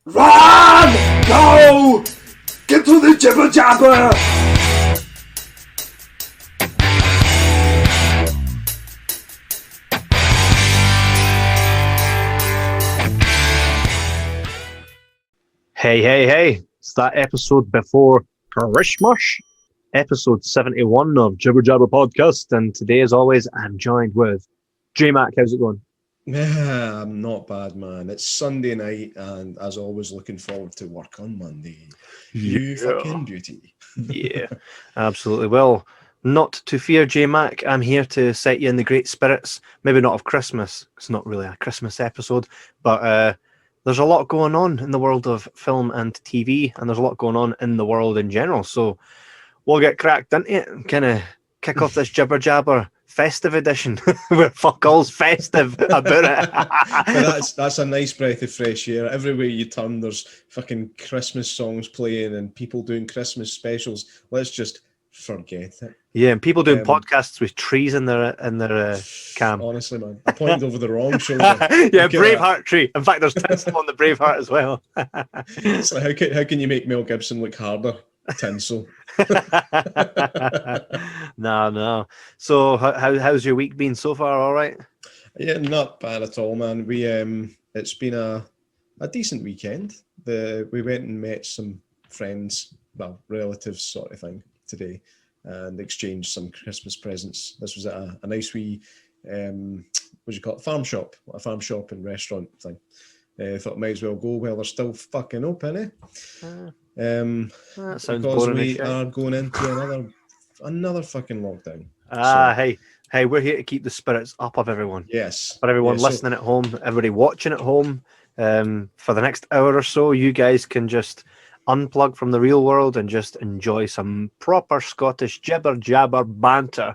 Run! Go! Get to the Jibber Jabber! Hey. It's that episode before Christmas, episode 71 of Jibber Jabber Podcast. And today, as always, I'm joined with J-Mac. How's it going? Yeah, I'm not bad, man. It's Sunday night, and as always, looking forward to work on Monday. You fucking beauty. Yeah, absolutely. Well, not to fear, J-Mac. I'm here to set you in the great spirits. Maybe not of Christmas. It's not really a Christmas episode, but there's a lot going on in the world of film and TV, and there's a lot going on in the world in general. So we'll get cracked into it and kind of kick off this Jibber Jabber festive edition where fuck all's festive about it. But that's a nice breath of fresh air. Everywhere you turn, there's fucking Christmas songs playing and people doing Christmas specials. Let's just forget it. Yeah, and people doing podcasts with trees in their cam. Honestly, man, I pointed over the wrong shoulder. Yeah, Braveheart tree. In fact, there's tinsel on the Braveheart as well. It's like, how can you make Mel Gibson look harder? Tinsel. No. So how's your week been so far? All right? Yeah, not bad at all, man. We it's been a decent weekend. We went and met some friends, well, relatives sort of thing today, and exchanged some Christmas presents. This was at a nice wee what do you call it? Farm shop and restaurant thing. Thought might as well go while they're still fucking open, eh? That sounds because boring. We are going into another fucking lockdown. Hey, we're here to keep the spirits up of everyone. Yes. For everyone listening at home, everybody watching at home, for the next hour or so, you guys can just unplug from the real world and just enjoy some proper Scottish jibber jabber banter.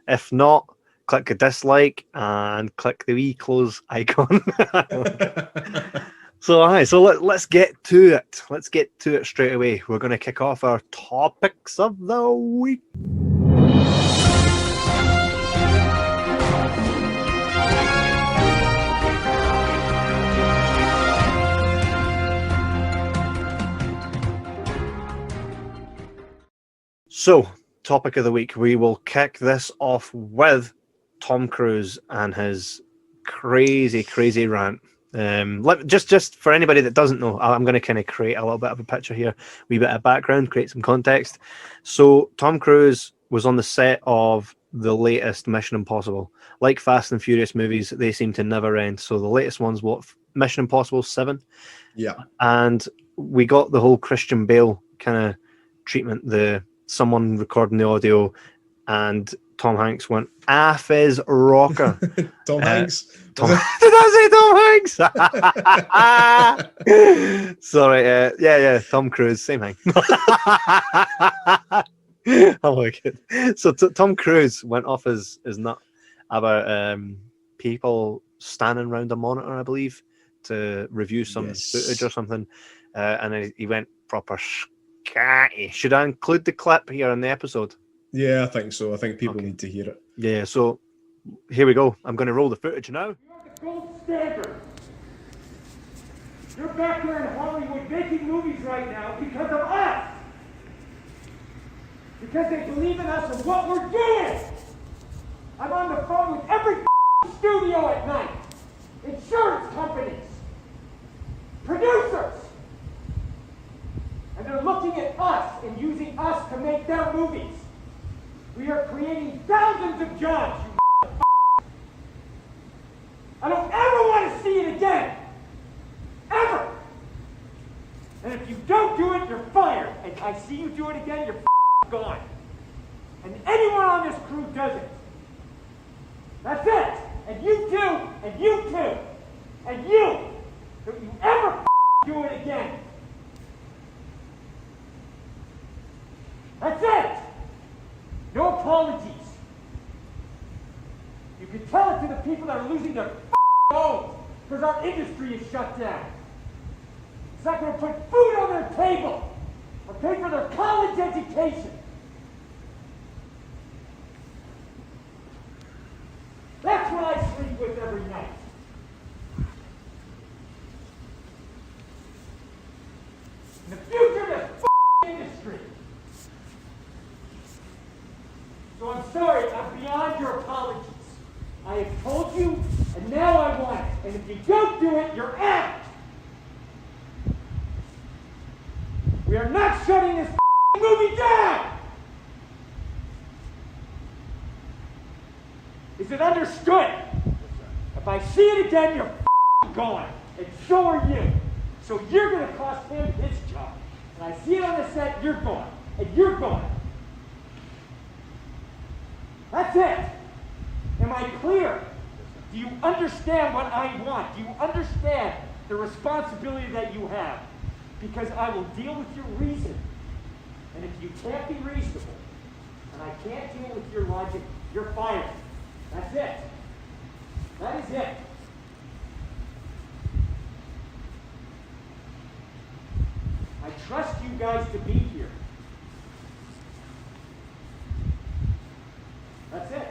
If not, click a dislike and click the wee close icon. So let's get to it. Let's get to it straight away. We're going to kick off our topics of the week. So, topic of the week. We will kick this off with Tom Cruise and his crazy rant. Just for anybody that doesn't know, I'm going to kind of create a little bit of a picture here, wee bit of background, create some context. So Tom Cruise was on the set of the latest Mission Impossible. Like Fast and Furious movies, they seem to never end. So the latest one's Mission Impossible 7. Yeah. And we got the whole Christian Bale kind of treatment, someone recording the audio, and Tom Hanks went, "Aff is rocker." Tom Hanks? Did I say Tom Hanks? Sorry, yeah, Tom Cruise, same thing. Oh my god. So Tom Cruise went off his nut about people standing around a monitor, I believe, to review some footage or something, and then he went proper scatty. Should I include the clip here in the episode? Yeah, I think so. I think people need to hear it. Yeah, so here we go. I'm going to roll the footage now. You're the gold standard. You're back here in Hollywood making movies right now because of us. Because they believe in us and what we're doing. I'm on the phone with every studio at night. Insurance companies. Producers. And they're looking at us and using us to make their movies. We are creating thousands of jobs, you I don't ever want to see it again. Ever. And if you don't do it, you're fired. And I see you do it again, you're gone. And anyone on this crew does it. That's it. And you too, and you too, and you. Don't you ever do it again. That's it. No apologies. You can tell it to the people that are losing their homes because our industry is shut down. It's not going to put food on their table or pay for their college education. That's what I sleep with every night. and the future of this industry. So I'm sorry, I'm beyond your apologies. I have told you, and now I want it. And if you don't do it, you're out. We are not shutting this movie down. Is it understood? If I see it again, you're gone. And so are you. So you're going to cost him his job. And I see it on the set, you're gone. And you're gone. That's it. Am I clear? Do you understand what I want? Do you understand the responsibility that you have? Because I will deal with your reason. And if you can't be reasonable, and I can't deal with your logic, you're fired. That's it. That is it. I trust you guys to be here. That's it.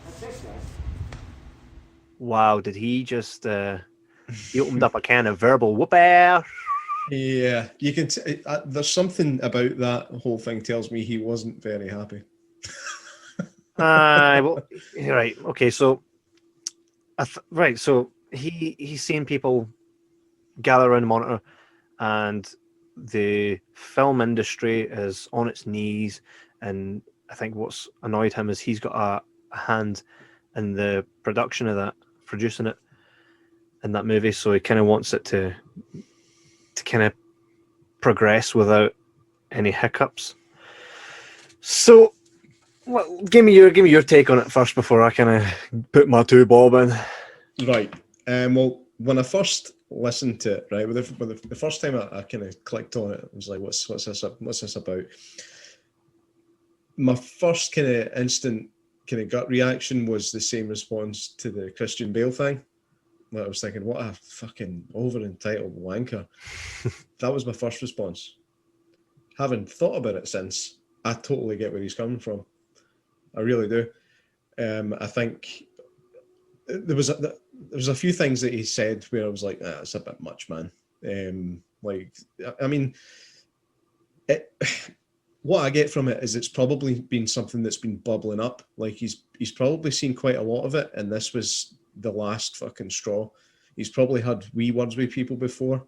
That's it, guys. Wow, did he just he opened up a can of verbal whoop-air? Yeah, you can. There's something about that whole thing tells me he wasn't very happy. Well, right, okay, so right, so he's seeing people gather around the monitor, and the film industry is on its knees, and I think what's annoyed him is he's got a hand in the production of that, producing it in that movie, so he kind of wants it to kind of progress without any hiccups. So, well, give me your take on it first before I kind of put my two bob in. Right. Well, when I first listened to it, right, the first time I kind of clicked on it, I was like, "What's this about?" My first kind of instant kind of gut reaction was the same response to the Christian Bale thing. I was thinking, what a fucking over-entitled wanker. That was my first response. Having thought about it since, I totally get where he's coming from. I really do. I think there was a few things that he said where I was like, it's a bit much, man. What I get from it is it's probably been something that's been bubbling up. Like he's probably seen quite a lot of it, and this was the last fucking straw. He's probably had wee words with people before,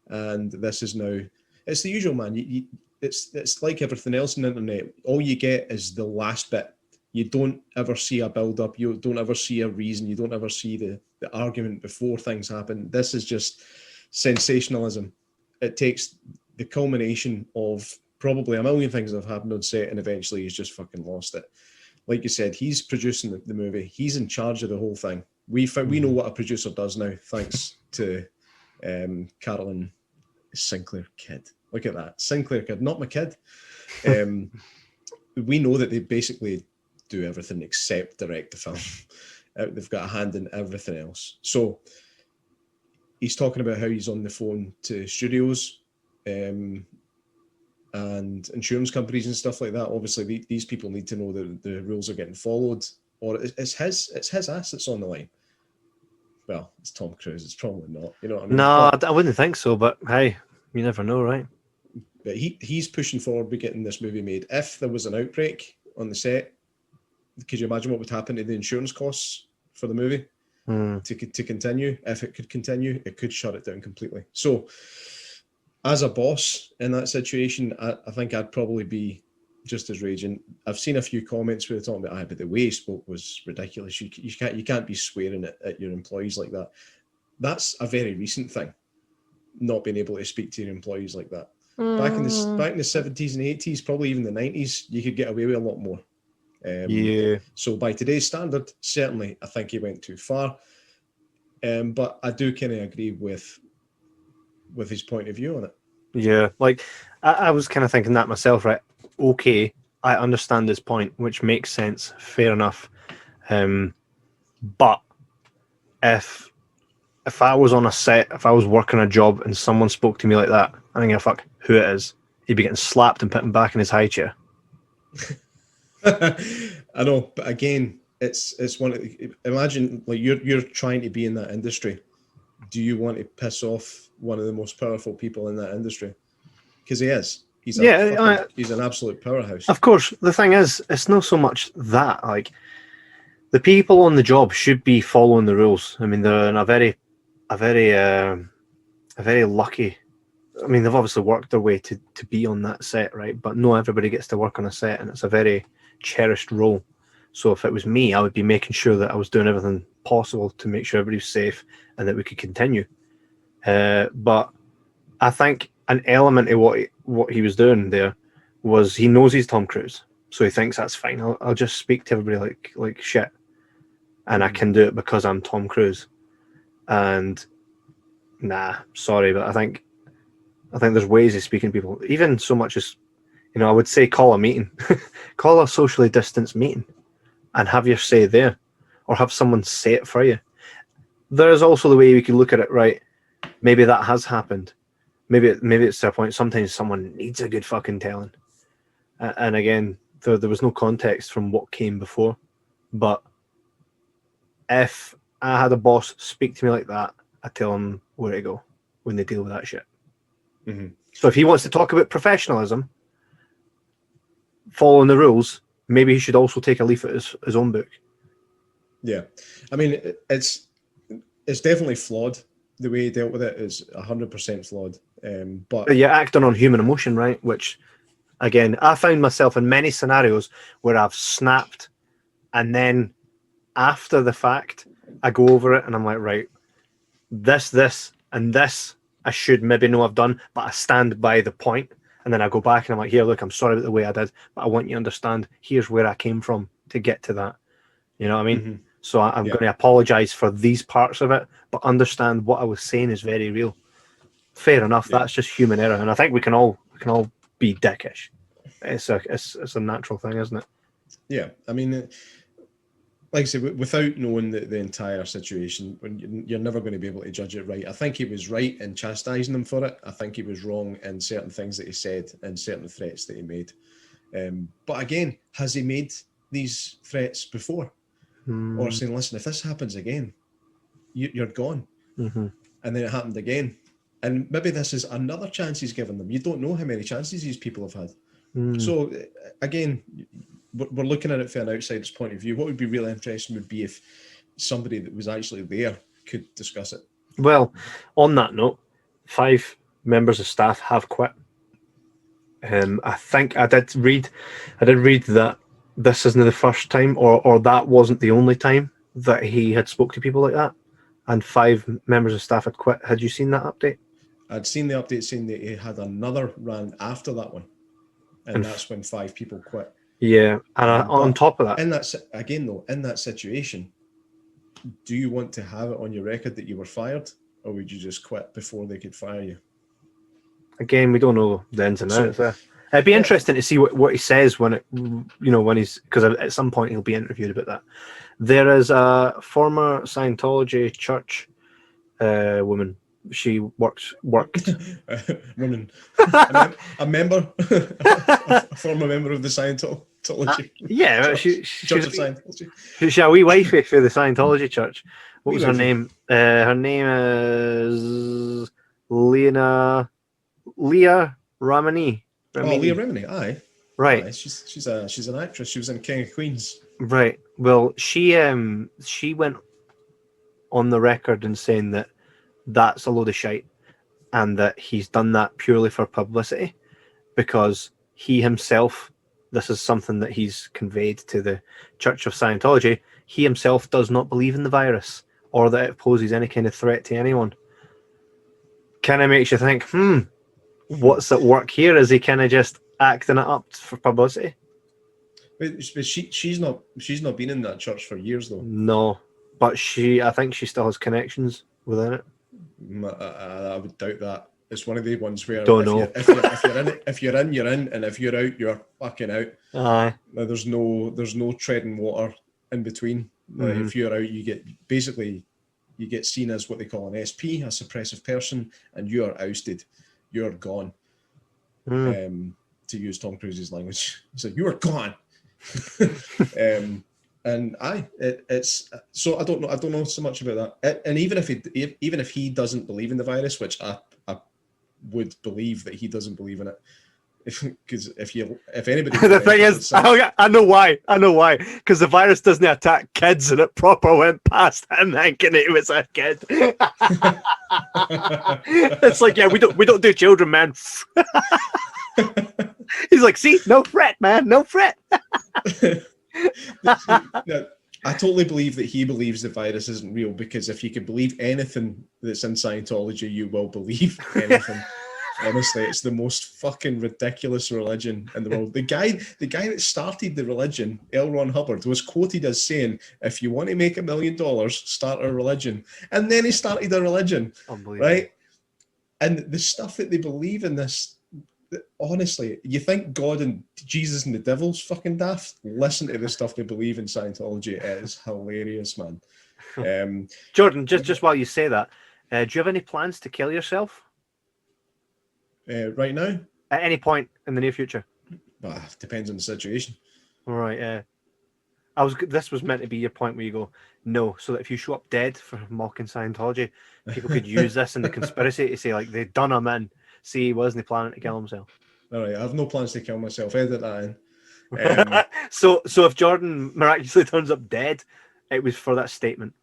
and this is now. It's the usual, man. It's like everything else on the internet. All you get is the last bit. You don't ever see a build-up. You don't ever see a reason. You don't ever see the argument before things happen. This is just sensationalism. It takes the culmination of probably a million things that have happened on set, and eventually he's just fucking lost it. Like you said, he's producing the movie. He's in charge of the whole thing. We know what a producer does now, thanks to Carolyn Sinclair Kidd. Look at that. Sinclair Kidd, not my kid. We know that they basically do everything except direct the film. They've got a hand in everything else. So he's talking about how he's on the phone to studios and insurance companies and stuff like that. Obviously, these people need to know that the rules are getting followed, or it's his assets on the line. Well, it's Tom Cruise. It's probably not. You know what I mean? No, I wouldn't think so. But hey, you never know, right? But he's pushing forward with getting this movie made. If there was an outbreak on the set, could you imagine what would happen to the insurance costs for the movie to continue? If it could continue, it could shut it down completely. So, as a boss in that situation, I think I'd probably be just as raging. I've seen a few comments where they're talking about, but the way he spoke was ridiculous. You can't be swearing at your employees like that. That's a very recent thing, not being able to speak to your employees like that. Back in the 70s and 80s, probably even the 90s, you could get away with a lot more. Yeah. So by today's standard, certainly, I think he went too far. But I do kind of agree with his point of view on it. Yeah, like I was kind of thinking that myself, right? Okay, I understand this point, which makes sense. Fair enough. But if I was on a set, if I was working a job and someone spoke to me like that, I don't give a fuck who it is. He'd be getting slapped and put him back in his high chair. I know, but again, it's one. Imagine like you're trying to be in that industry. Do you want to piss off one of the most powerful people in that industry? Because he is. He's he's an absolute powerhouse. Of course, the thing is, it's not so much that like the people on the job should be following the rules. I mean, they're in a very lucky. I mean, they've obviously worked their way to be on that set, right? But not everybody gets to work on a set, and it's a very cherished role. So if it was me, I would be making sure that I was doing everything possible to make sure everybody was safe and that we could continue. But I think an element of what he was doing there was he knows he's Tom Cruise, so he thinks that's fine. I'll just speak to everybody like shit, and I can do it because I'm Tom Cruise. And nah, sorry, but I think there's ways of speaking to people, even so much as, you know, I would say call a meeting, call a socially distanced meeting, and have your say there, or have someone say it for you. There's also the way we could look at it, right? Maybe that has happened. Maybe it's to a point. Sometimes someone needs a good fucking telling. And again, there was no context from what came before. But if I had a boss speak to me like that, I tell them where to go when they deal with that shit. Mm-hmm. So if he wants to talk about professionalism, following the rules, maybe he should also take a leaf at his own book. Yeah, I mean, it's definitely flawed. The way he dealt with it is 100% flawed. But you're acting on human emotion, right? Which, again, I found myself in many scenarios where I've snapped, and then after the fact, I go over it and I'm like, right, this, and this I should maybe know I've done, but I stand by the point. And then I go back and I'm like, here, look, I'm sorry about the way I did, but I want you to understand, here's where I came from to get to that. You know what I mean? Mm-hmm. So I'm going to apologize for these parts of it, but understand what I was saying is very real. Fair enough. Yeah. That's just human error. And I think we can all be dickish. It's a natural thing, isn't it? Yeah. I mean, like I said, without knowing the entire situation, you're never going to be able to judge it right. I think he was right in chastising him for it. I think he was wrong in certain things that he said and certain threats that he made. But again, has he made these threats before? Or saying, listen, if this happens again, you're gone. Mm-hmm. And then it happened again. And maybe this is another chance he's given them. You don't know how many chances these people have had. So again, we're looking at it from an outsider's point of view. What would be really interesting would be if somebody that was actually there could discuss it. Well, on that note, 5 members of staff have quit. I think I did read that this isn't the first time, or that wasn't the only time that he had spoke to people like that, and 5 members of staff had quit. Had you seen that update? I'd seen the update saying that he had another rant after that one, and that's when 5 people quit. Yeah, and on top of that, in that situation, do you want to have it on your record that you were fired, or would you just quit before they could fire you? Again, we don't know the ins and outs. It'd be interesting to see what he says when he's, because at some point he'll be interviewed about that. There is a former Scientology church woman. She worked. Woman, a member, a former member of the Scientology. She's a wee wifey for the Scientology church. What was her name? Her name is Leah Ramani. Oh, Leah Remini, aye. Right. Aye. She's an actress. She was in King of Queens. Right. Well, she went on the record and saying that that's a load of shite, and that he's done that purely for publicity, because he himself, this is something that he's conveyed to the Church of Scientology, he himself does not believe in the virus or that it poses any kind of threat to anyone. Kind of makes you think, what's at work here? Is he kind of just acting it up for publicity? But she's not been in that church for years though. No, but I think she still has connections within it. I would doubt that. It's one of the ones where if you're in, you're in, and if you're out, you're fucking out. Aye. There's no treading water in between. If you're out, you get seen as what they call an SP, a suppressive person, and you are ousted. You're gone. To use Tom Cruise's language, so you are gone. And it's so I don't know so much about that. And even if he doesn't believe in the virus, which I would believe that he doesn't believe in it, because if anybody The thing is, I know why. Because the virus doesn't attack kids, and it proper went past him thinking it was a kid. It's like, yeah, we don't do children, man. He's like, see, no threat, man, no threat. No, I totally believe that he believes the virus isn't real, because if you can believe anything that's in Scientology, you will believe anything. Honestly, it's the most fucking ridiculous religion in the world. The guy that started the religion, L. Ron Hubbard, was quoted as saying, "If you want to make $1 million, start a religion." And then he started a religion, right? And the stuff that they believe in this, honestly, you think God and Jesus and the devil's fucking daft? Listen to the stuff they believe in Scientology. It is hilarious, man. Jordan, just while you say that, do you have any plans to kill yourself? Right now? At any point in the near future? Depends on the situation. All right, this was meant to be your point where you go, no, so that if you show up dead for mocking Scientology, people could use this in the conspiracy to say, like, they done him in. See, he wasn't planning to kill himself. All right, I have no plans to kill myself. Edit that in. So if Jordan miraculously turns up dead, it was for that statement.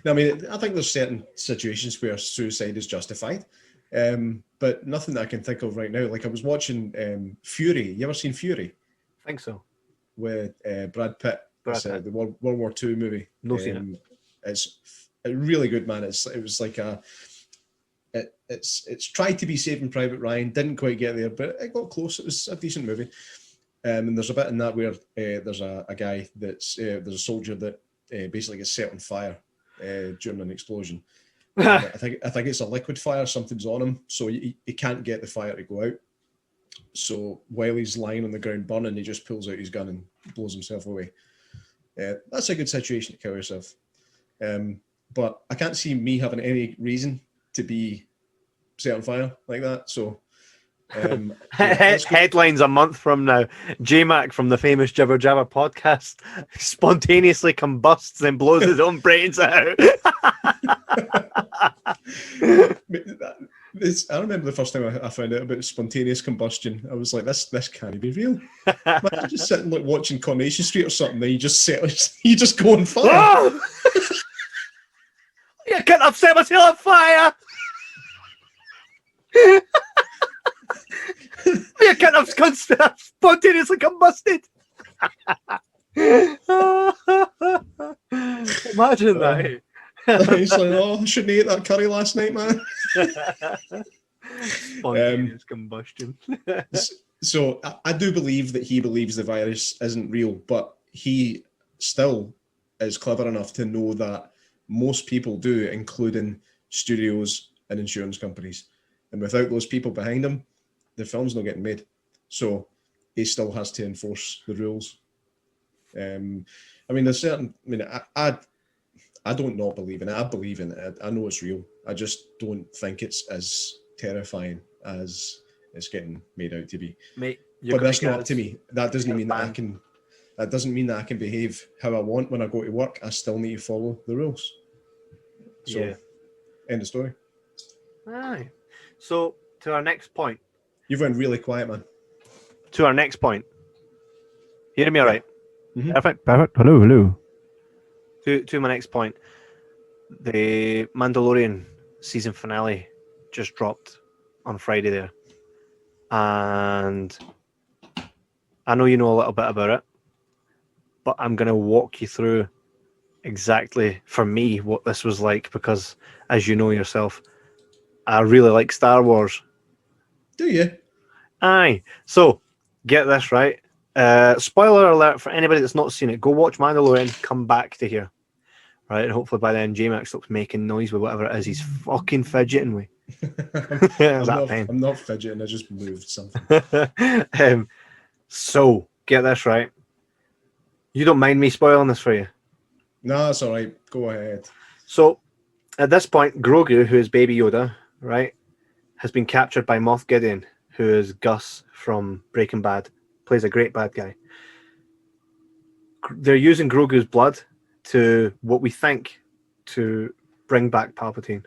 No, I mean, I think there's certain situations where suicide is justified. But nothing that I can think of right now. Like, I was watching Fury. You ever seen Fury? I think so. With Brad Pitt. The World War II movie. No, seen it. It's really good, man. It was like it's tried to be Saving Private Ryan. Didn't quite get there, but it got close. It was a decent movie. And there's a bit in that where there's a guy there's a soldier that basically gets set on fire during an explosion. I think it's a liquid fire. Something's on him, so he can't get the fire to go out. So while he's lying on the ground burning, he just pulls out his gun and blows himself away. That's a good situation to kill yourself. But I can't see me having any reason to be set on fire like that. So headlines a month from now: J-Mac from the famous Jibber Jabber podcast spontaneously combusts and blows his own brains out. I remember the first time I found out about spontaneous combustion. I was like, this can't be real. Imagine just sitting like watching Coronation Street or something, then you just go on fire. Oh! You can't have set myself on fire. You can't have spontaneously combusted. Imagine that. He's like, oh, I shouldn't have ate that curry last night, man. Spontaneous combustion. So I do believe that he believes the virus isn't real, but he still is clever enough to know that most people do, including studios and insurance companies. And without those people behind him, the film's not getting made. So he still has to enforce the rules. I mean, there's certain. I mean, I don't not believe in it. I believe in it. I know it's real. I just don't think it's as terrifying as it's getting made out to be. Mate, but that's not up to me. That doesn't mean that I can. That doesn't mean that I can behave how I want when I go to work. I still need to follow the rules. So, yeah. End of story. Aye. So to our next point. You've went really quiet, man. To our next point. Hearing me all right? Mm-hmm. Perfect. Hello. To my next point. The Mandalorian season finale just dropped on Friday there. And I know you know a little bit about it, but I'm going to walk you through exactly, for me, what this was like, because, as you know yourself, I really like Star Wars. Do you? Aye. So, get this right. Spoiler alert for anybody that's not seen it. Go watch Mandalorian, come back to here. Right, and hopefully by then J-Mac stops making noise with whatever it is he's fucking fidgeting with. I'm not fidgeting, I just moved something. So, get this right. You don't mind me spoiling this for you? No, it's all right. Go ahead. So, at this point, Grogu, who is Baby Yoda, right, has been captured by Moff Gideon, who is Gus from Breaking Bad. Plays a great bad guy. they're using Grogu's blood to what we think to bring back Palpatine.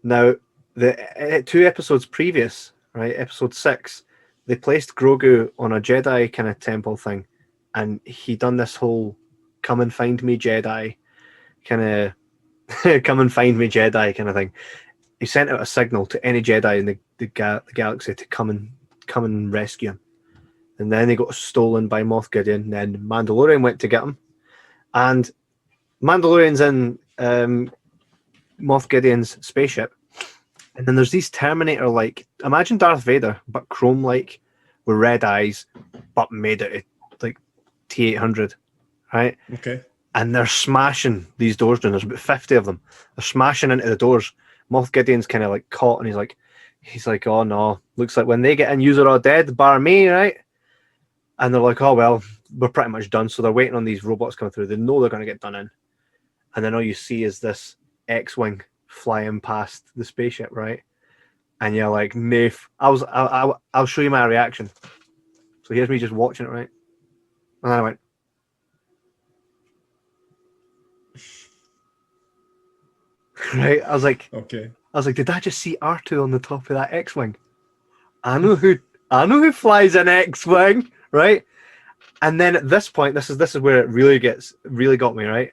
Now, the 2 episodes previous, right, episode 6, they placed Grogu on a Jedi kind of temple thing, and he done this whole "come and find me, Jedi" kind of "come and find me, Jedi" kind of thing. He sent out a signal to any Jedi in the galaxy to come and rescue him. And then they got stolen by Moff Gideon. Then Mandalorian went to get him, and Mandalorian's in Moff Gideon's spaceship. And then there's these Terminator-like, imagine Darth Vader, but chrome-like, with red eyes, but made it like T-800, right? Okay. And they're smashing these doors down. There's about 50 of them. They're smashing into the doors. Moff Gideon's kind of like caught, and he's like, oh no, looks like when they get in, you're all dead, bar me, right? And they're like, oh well, we're pretty much done. So they're waiting on these robots coming through. They know they're going to get done in. And then all you see is this X-Wing flying past the spaceship, right? And you're like, Nafe. I'll show you my reaction. So here's me just watching it, right? And then I went, right? I was like, okay. Did I just see R2 on the top of that X-Wing? I know who flies an X-Wing, right? And then at this point, this is where it really got me, right?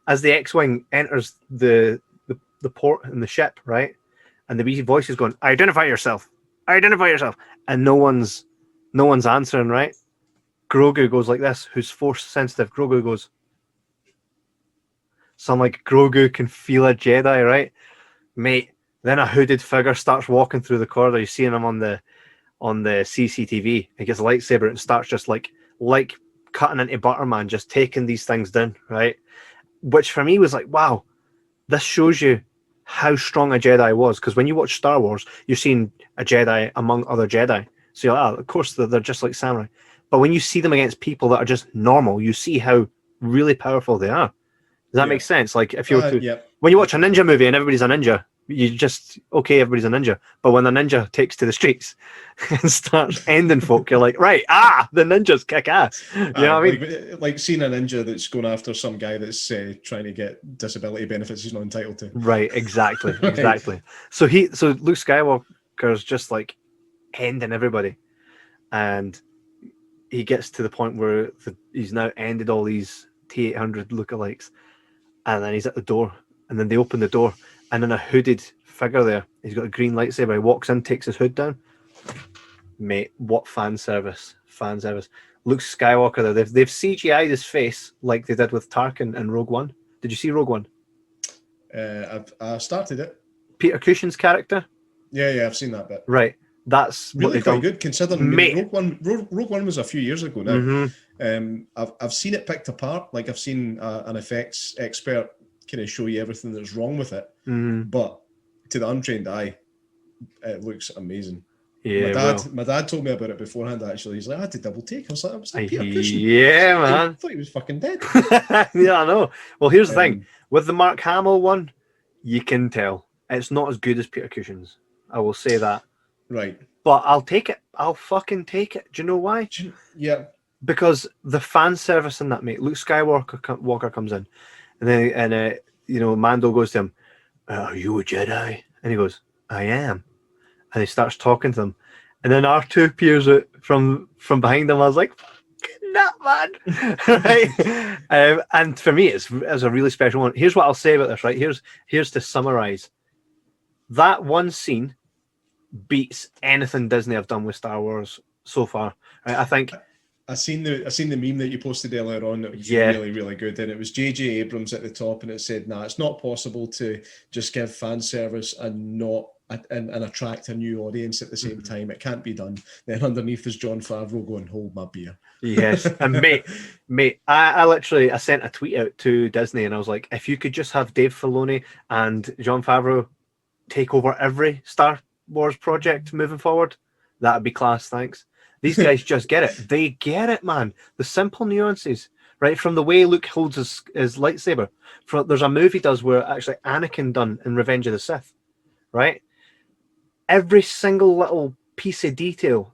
As the X-Wing enters the port in the ship, right? And the wee voice is going, identify yourself, and no one's answering, right? Grogu goes like this, who's force sensitive. Grogu goes, so I'm like, Grogu can feel a Jedi, right? Mate, then a hooded figure starts walking through the corridor. You're seeing him on the CCTV. He gets a lightsaber and starts just like cutting into butter, man, just taking these things down, right? Which for me was like, wow, this shows you how strong a Jedi was. Because when you watch Star Wars, you're seeing a Jedi among other Jedi. So you're like, oh, of course, they're just like samurai. But when you see them against people that are just normal, you see how really powerful they are. Does that make sense? Like if you were to, when you watch a ninja movie and everybody's a ninja, you just, okay, everybody's a ninja. But when the ninja takes to the streets and starts ending folk, you're like, right, the ninjas kick ass. You know what I mean? Like seeing a ninja that's going after some guy that's trying to get disability benefits he's not entitled to. Right, exactly, exactly. So Luke Skywalker's just like ending everybody. And he gets to the point where he's now ended all these T-800 lookalikes. And then he's at the door, and then they open the door, and then a hooded figure there. He's got a green lightsaber. He walks in, takes his hood down. Mate, what fan service! Luke Skywalker there. They've CGI'd his face like they did with Tarkin in Rogue One. Did you see Rogue One? I started it. Peter Cushing's character. Yeah, I've seen that bit. Right, that's really what they've quite done. good considering. Mate. Rogue One was a few years ago now. Mm-hmm. I've seen it picked apart. Like I've seen an effects expert kind of show you everything that's wrong with it. But to the untrained eye, it looks amazing. Yeah, my dad told me about it beforehand. Actually, he's like, I had to double take. I was like Peter Cushing. Yeah, man. I thought he was fucking dead. Yeah, I know. Well, here's the thing with the Mark Hamill one, you can tell it's not as good as Peter Cushing's. I will say that. Right. But I'll take it. I'll fucking take it. Do you know why? Yeah. Because the fan service in that, mate. Luke Skywalker comes in, and then Mando goes to him, "Are you a Jedi?" And he goes, "I am." And he starts talking to them, and then R2 appears out from behind him. I was like, "Nut, man!" Right? And for me, it's a really special one. Here's what I'll say about this. Right? Here's to summarize. That one scene beats anything Disney have done with Star Wars so far. Right? I think. I seen the meme that you posted earlier on that was really, really good. And it was J.J. Abrams at the top, and it said, nah, it's not possible to just give fan service and attract a new audience at the same time. It can't be done. Then underneath is Jon Favreau going, hold my beer. Yes. And mate, I sent a tweet out to Disney, and I was like, if you could just have Dave Filoni and Jon Favreau take over every Star Wars project moving forward, that would be class, thanks. These guys just get it. They get it, man. The simple nuances, right? From the way Luke holds his lightsaber. There's a movie does where actually Anakin done in Revenge of the Sith, right? Every single little piece of detail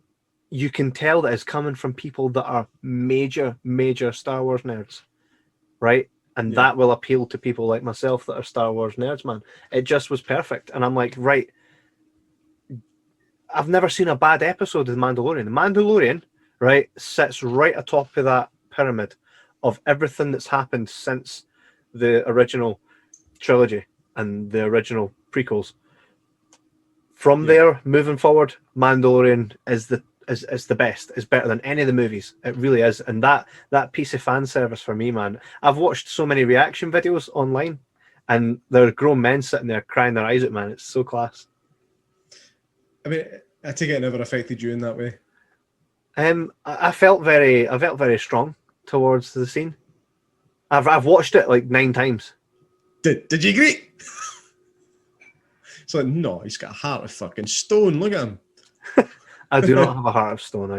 you can tell that it's coming from people that are major Star Wars nerds, right? And Yeah. that will appeal to people like myself that are Star Wars nerds, man. It just was perfect. And I'm like, right, I've never seen a bad episode of The Mandalorian. The Mandalorian, right, sits right atop of that pyramid of everything that's happened since the original trilogy and the original prequels. From there, moving forward, Mandalorian is the best. It's better than any of the movies. It really is. And that piece of fan service for me, man. I've watched so many reaction videos online, and there are grown men sitting there crying their eyes out, man. It's so class. I mean, I take it never affected you in that way. I felt very strong towards the scene. I've watched it like 9 times. Did you agree? It's like, no, he's got a heart of fucking stone. Look at him. I do not have a heart of stone.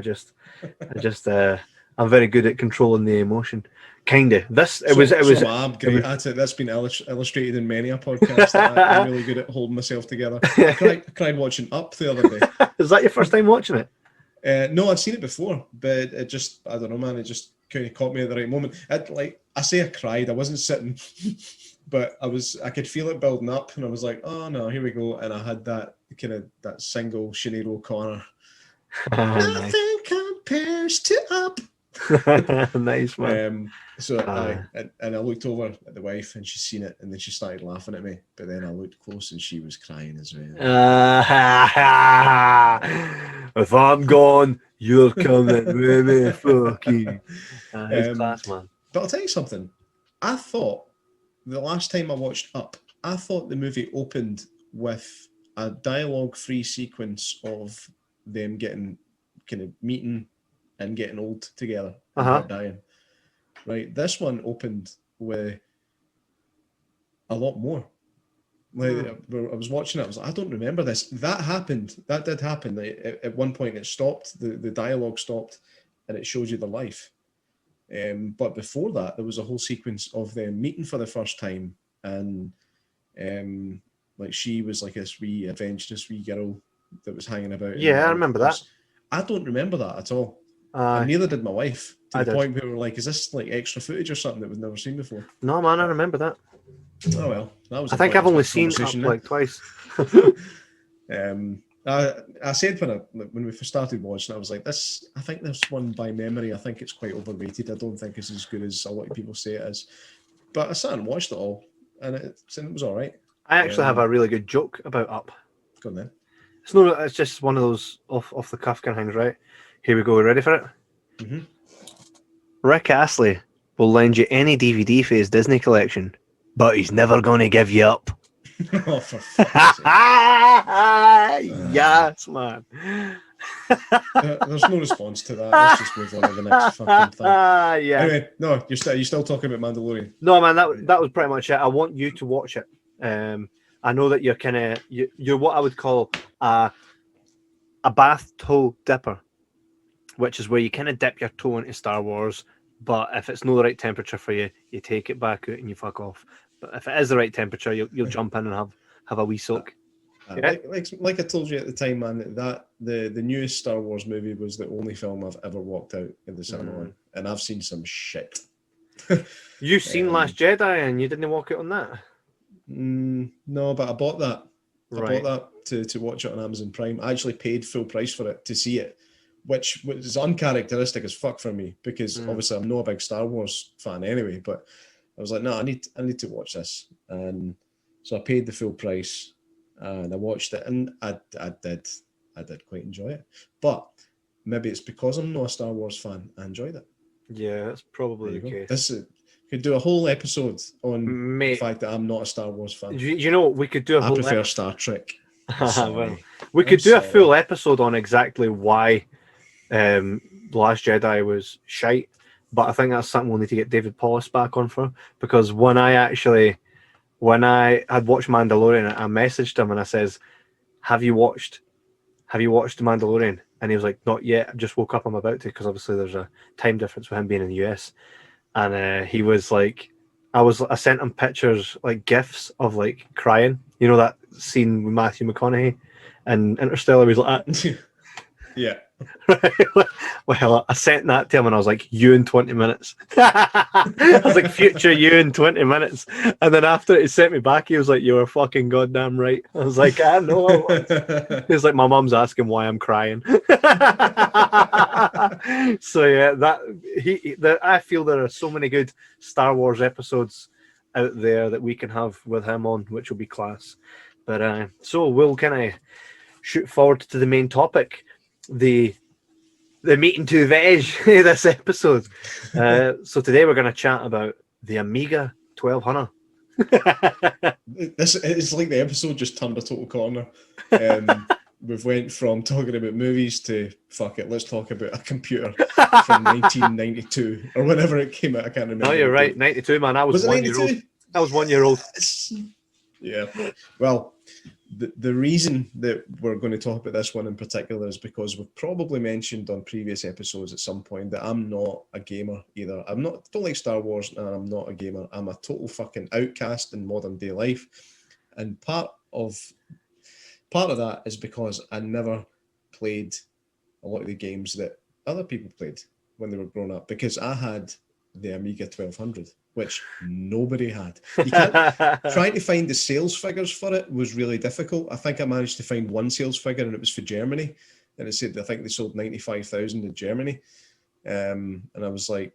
I'm very good at controlling the emotion. Kinda. That's been illustrated in many a podcast. I'm really good at holding myself together. I cried watching Up the other day. Is that your first time watching it? No, I'd seen it before, but it just, I don't know, man. It just kind of caught me at the right moment. I cried. I wasn't sitting, but I could feel it building up, and I was like, oh no, here we go. And I had that single Sinead O'Connor. Nothing compares to Up. Nice, man. And I looked over at the wife, and she's seen it, and then she started laughing at me. But then I looked close, and she was crying as well. If I'm gone, you're coming with me. Fuck you. It's class, man. But I'll tell you something. I thought the last time I watched Up, I thought the movie opened with a dialogue-free sequence of them getting kind of meeting and getting old together and dying. Right, this one opened with a lot more. Like I was watching it, I was like, I don't remember this. That happened. That did happen. Like, at one point, it stopped. The dialogue stopped, and it showed you the life. But before that, there was a whole sequence of them meeting for the first time, and like she was like this wee adventurous wee girl that was hanging about. Yeah, I remember that. I don't remember that at all. And neither did my wife. To the point where we were like, is this like extra footage or something that we've never seen before? No, man, I remember that. Oh well, that was. I think I've only seen Up like twice. I said when we first started watching, I was like, this. I think this one by memory. I think it's quite overrated. I don't think it's as good as a lot of people say it is. But I sat and watched it all, and it was all right. I actually have a really good joke about Up. Go on then. It's just one of those off the cuff kind of things, right? Here we go. Ready for it? Mm-hmm. Rick Astley will lend you any DVD for his Disney collection, but he's never going to give you up. Oh, for fuck's sake. Yes, man. There's no response to that. Let's just move on to the next fucking thing. Yeah. Anyway, no, you're still talking about Mandalorian. No, man, that was pretty much it. I want you to watch it. I know that you're what I would call a bath toe dipper, which is where you kind of dip your toe into Star Wars, but if it's not the right temperature for you, you take it back out and you fuck off. But if it is the right temperature, you'll jump in and have a wee soak. Yeah. Like I told you at the time, man, that the newest Star Wars movie was the only film I've ever walked out in the cinema on, and I've seen some shit. You've seen Last Jedi and you didn't walk out on that? No, but I bought that. Right. I bought that to watch it on Amazon Prime. I actually paid full price for it to see it, which was uncharacteristic as fuck for me, because obviously I'm not a big Star Wars fan anyway, but I was like, no, I need to watch this. And so I paid the full price and I watched it, and I did quite enjoy it. But maybe it's because I'm not a Star Wars fan, I enjoyed it. Yeah, that's probably the case. This could do a whole episode on the fact that I'm not a Star Wars fan. You know, we could do a whole I prefer Star Trek. Well, we could do a full episode on exactly why Last Jedi was shite, but I think that's something we'll need to get David Paulus back on for, because when I had watched Mandalorian, I messaged him and I says, have you watched The Mandalorian? And he was like, not yet, I just woke up, I'm about to, because obviously there's a time difference with him being in the US. And he was like, I sent him pictures, like GIFs of like crying, you know, that scene with Matthew McConaughey and Interstellar, he's like that. Yeah. Well, I sent that to him and I was like, you in 20 minutes. I was like, future you in 20 minutes. And then after he sent me back, he was like, you were fucking goddamn right. I was like, I know I was. He was like, my mum's asking why I'm crying. So yeah, I feel there are so many good Star Wars episodes out there that we can have with him on, which will be class. But so we'll kind of shoot forward to the main topic, the meat and two veg this episode. So today we're going to chat about the Amiga 1200. This is like the episode just turned a total corner. We've went from talking about movies to fuck it, let's talk about a computer from 1992 or whenever it came out. I can't remember. No, you're right. 92, man. I was 1 year old. I was 1 year old. Yeah. Well, the reason that we're going to talk about this one in particular is because we've probably mentioned on previous episodes at some point that I'm not a gamer either. Don't like Star Wars, and I'm not a gamer. I'm a total fucking outcast in modern day life. And part of that is because I never played a lot of the games that other people played when they were growing up, because I had the Amiga 1200, which nobody had. You can't, trying to find the sales figures for it was really difficult. I think I managed to find one sales figure, and it was for Germany, and it said I think they sold 95,000 in Germany. And I was like,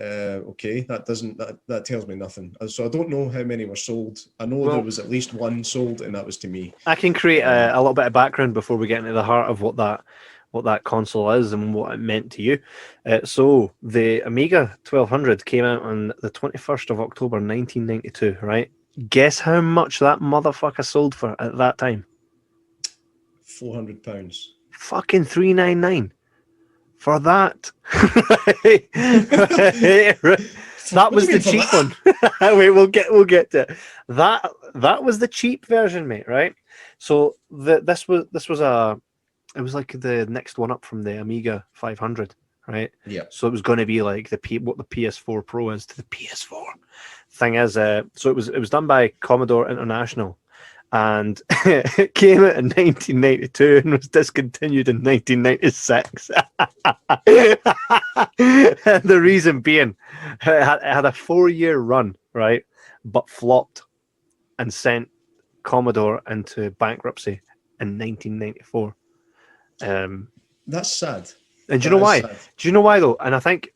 okay, that tells me nothing. So I don't know how many were sold. I know there was at least one sold, and that was to me. I can create a little bit of background before we get into the heart of what that console is and what it meant to you. So the Amiga 1200 came out on the 21st of October 1992, right? Guess how much that motherfucker sold for at that time? £400. Fucking $399 for that. That was the cheap one. Wait, we'll get to it. That was the cheap version, mate, right? So this was it was like the next one up from the Amiga 500, right? Yeah. So it was going to be like what the PS4 Pro is to the PS4. Thing is, so it was done by Commodore International, and it came out in 1992 and was discontinued in 1996. And the reason being, it had a 4-year run, right, but flopped and sent Commodore into bankruptcy in 1994. That's sad. And do you know why? Sad. Do you know why though? And I think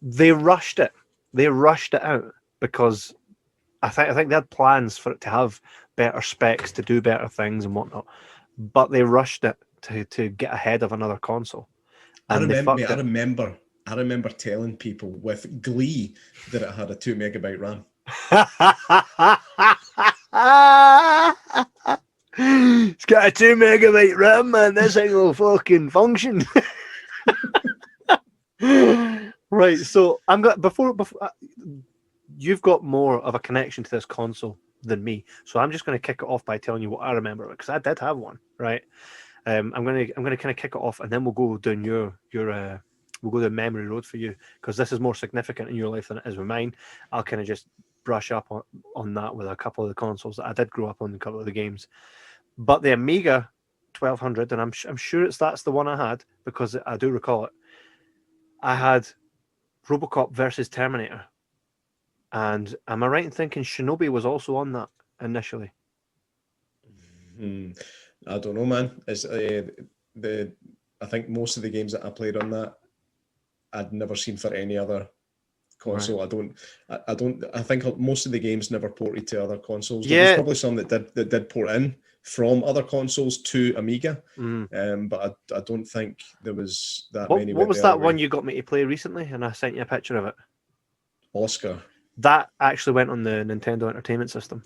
they rushed it. They rushed it out because I think they had plans for it to have better specs, to do better things and whatnot, but they rushed it to get ahead of another console. And I remember telling people with glee that it had a 2 megabyte RAM. It's got a 2 megabyte RAM, man. This thing will fucking function. Right, so I'm got before you've got more of a connection to this console than me, so I'm just going to kick it off by telling you what I remember, because I did have one, right? I'm going to kind of kick it off, and then we'll go down we'll go down memory road for you, because this is more significant in your life than it is with mine. I'll kind of just brush up on that with a couple of the consoles that I did grow up on, a couple of the games. But the Amiga 1200, and I'm sure that's the one I had, because I do recall it. I had RoboCop versus Terminator, and am I right in thinking Shinobi was also on that initially? I don't know, man. It's I think most of the games that I played on that I'd never seen for any other console. Right. I think most of the games never ported to other consoles. Yeah. There was probably some that did port in from other consoles to Amiga, but I don't think there was that many. What was that one you got me to play recently, and I sent you a picture of it? Oscar. That actually went on the Nintendo Entertainment System.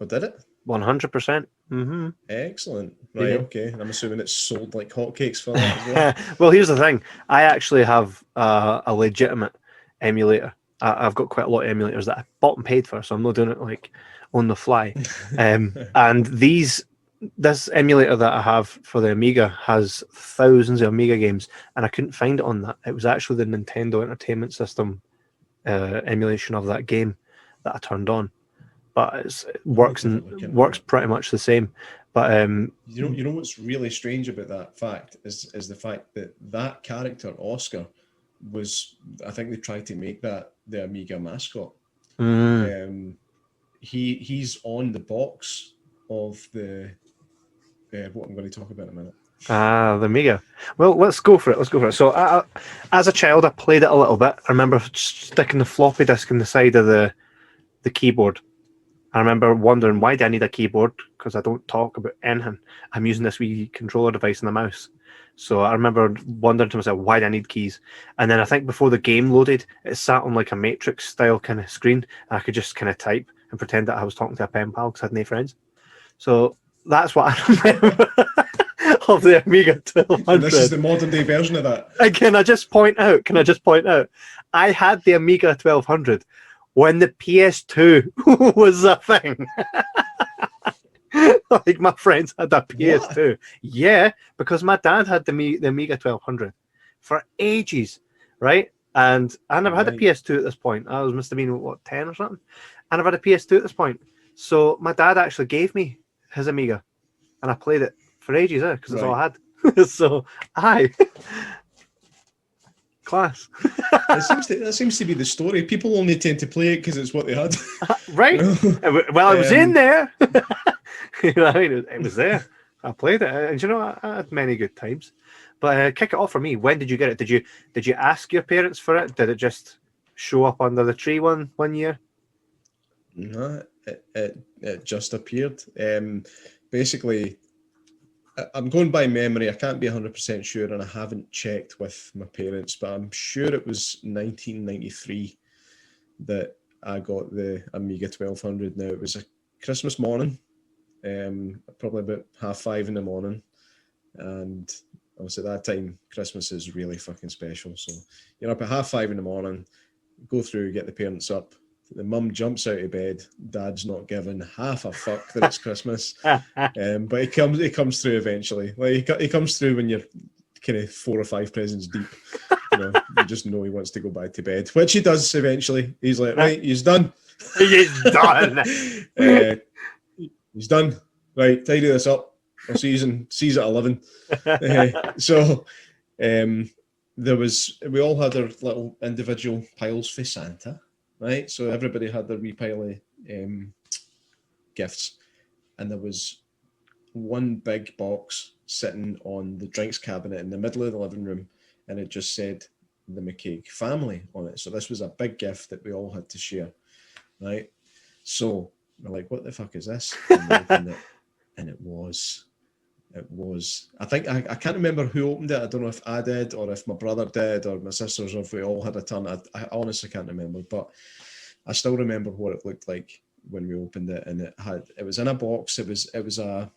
Oh, did it? 100%. Mm-hmm. Excellent. Right, yeah. Okay. And I'm assuming it's sold like hotcakes for that as well. Well, here's the thing. I actually have a legitimate emulator. I've got quite a lot of emulators that I bought and paid for, so I'm not doing it like on the fly. And this emulator that I have for the Amiga has thousands of Amiga games, and I couldn't find it on that. It was actually the Nintendo Entertainment System emulation of that game that I turned on. But it works pretty much the same. But you know what's really strange about that fact is the fact that that character Oscar was, I think they tried to make that the Amiga mascot. He's on the box of the what I'm going to talk about in a minute. The Amiga. Well, let's go for it. So, as a child, I played it a little bit. I remember sticking the floppy disk in the side of the keyboard. I remember wondering, why do I need a keyboard? Because I don't talk about anything. I'm using this wee controller device and a mouse. So I remember wondering to myself, why do I need keys? And then I think before the game loaded, it sat on like a Matrix style kind of screen. And I could just kind of type and pretend that I was talking to a pen pal because I had no friends. So that's what I remember of the Amiga 1200. And this is the modern day version of that. And can I just point out, I had the Amiga 1200 when the PS2 was a thing. Like my friends had a PS2. What? Yeah, because my dad had the Amiga 1200 for ages, right? And I never had a PS2 at this point. I must have been, what, 10 or something? I never had a PS2 at this point. So my dad actually gave me his Amiga, and I played it for ages, because that's all I had. So, class. That seems to be the story. People only tend to play it because it's what they had. Right. Well, I was in there. You know what I mean? It was there. I played it, and you know, I had many good times. But kick it off for me. When did you get it? Did you ask your parents for it? Did it just show up under the tree one year? No, it just appeared. Basically, I'm going by memory. I can't be 100% sure, and I haven't checked with my parents, but I'm sure it was 1993 that I got the Amiga 1200. Now, it was a Christmas morning, probably about 5:30 in the morning, and obviously at that time, Christmas is really fucking special. So you're up at 5:30 in the morning, go through, get the parents up. The mum jumps out of bed. Dad's not giving half a fuck that it's Christmas, but he comes through eventually. Like he comes through when you're kind of 4 or 5 presents deep. You just know he wants to go back to bed, which he does eventually. He's like, right, he's done. He's done. He's done. Right, tidy this up. I'll see you at 11. So we all had our little individual piles for Santa. Right, so everybody had their wee pile of gifts, and there was one big box sitting on the drinks cabinet in the middle of the living room, and it just said the McCaig family on it. So this was a big gift that we all had to share, right? So we're like, what the fuck is this? And we opened it, and it was. I think I can't remember who opened it. I don't know if I did or if my brother did or my sisters, or if we all had a turn. I honestly can't remember, but I still remember what it looked like when we opened it, and it was in a box. It was an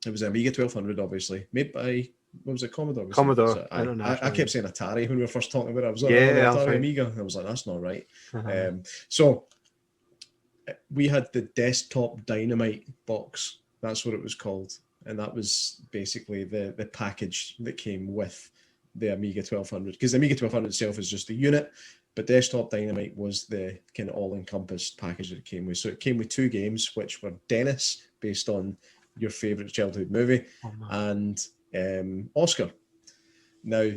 Amiga 1200, obviously made by, what was it, Commodore? Commodore. I kept saying Atari when we were first talking about it. I was like, Atari right. Amiga. I was like, that's not right. So we had the Desktop Dynamite box. That's what it was called. And that was basically the package that came with the Amiga 1200. Because the Amiga 1200 itself is just a unit, but Desktop Dynamite was the kind of all-encompassed package that it came with. So it came with 2 games, which were Dennis, based on your favourite childhood movie, and Oscar. Now,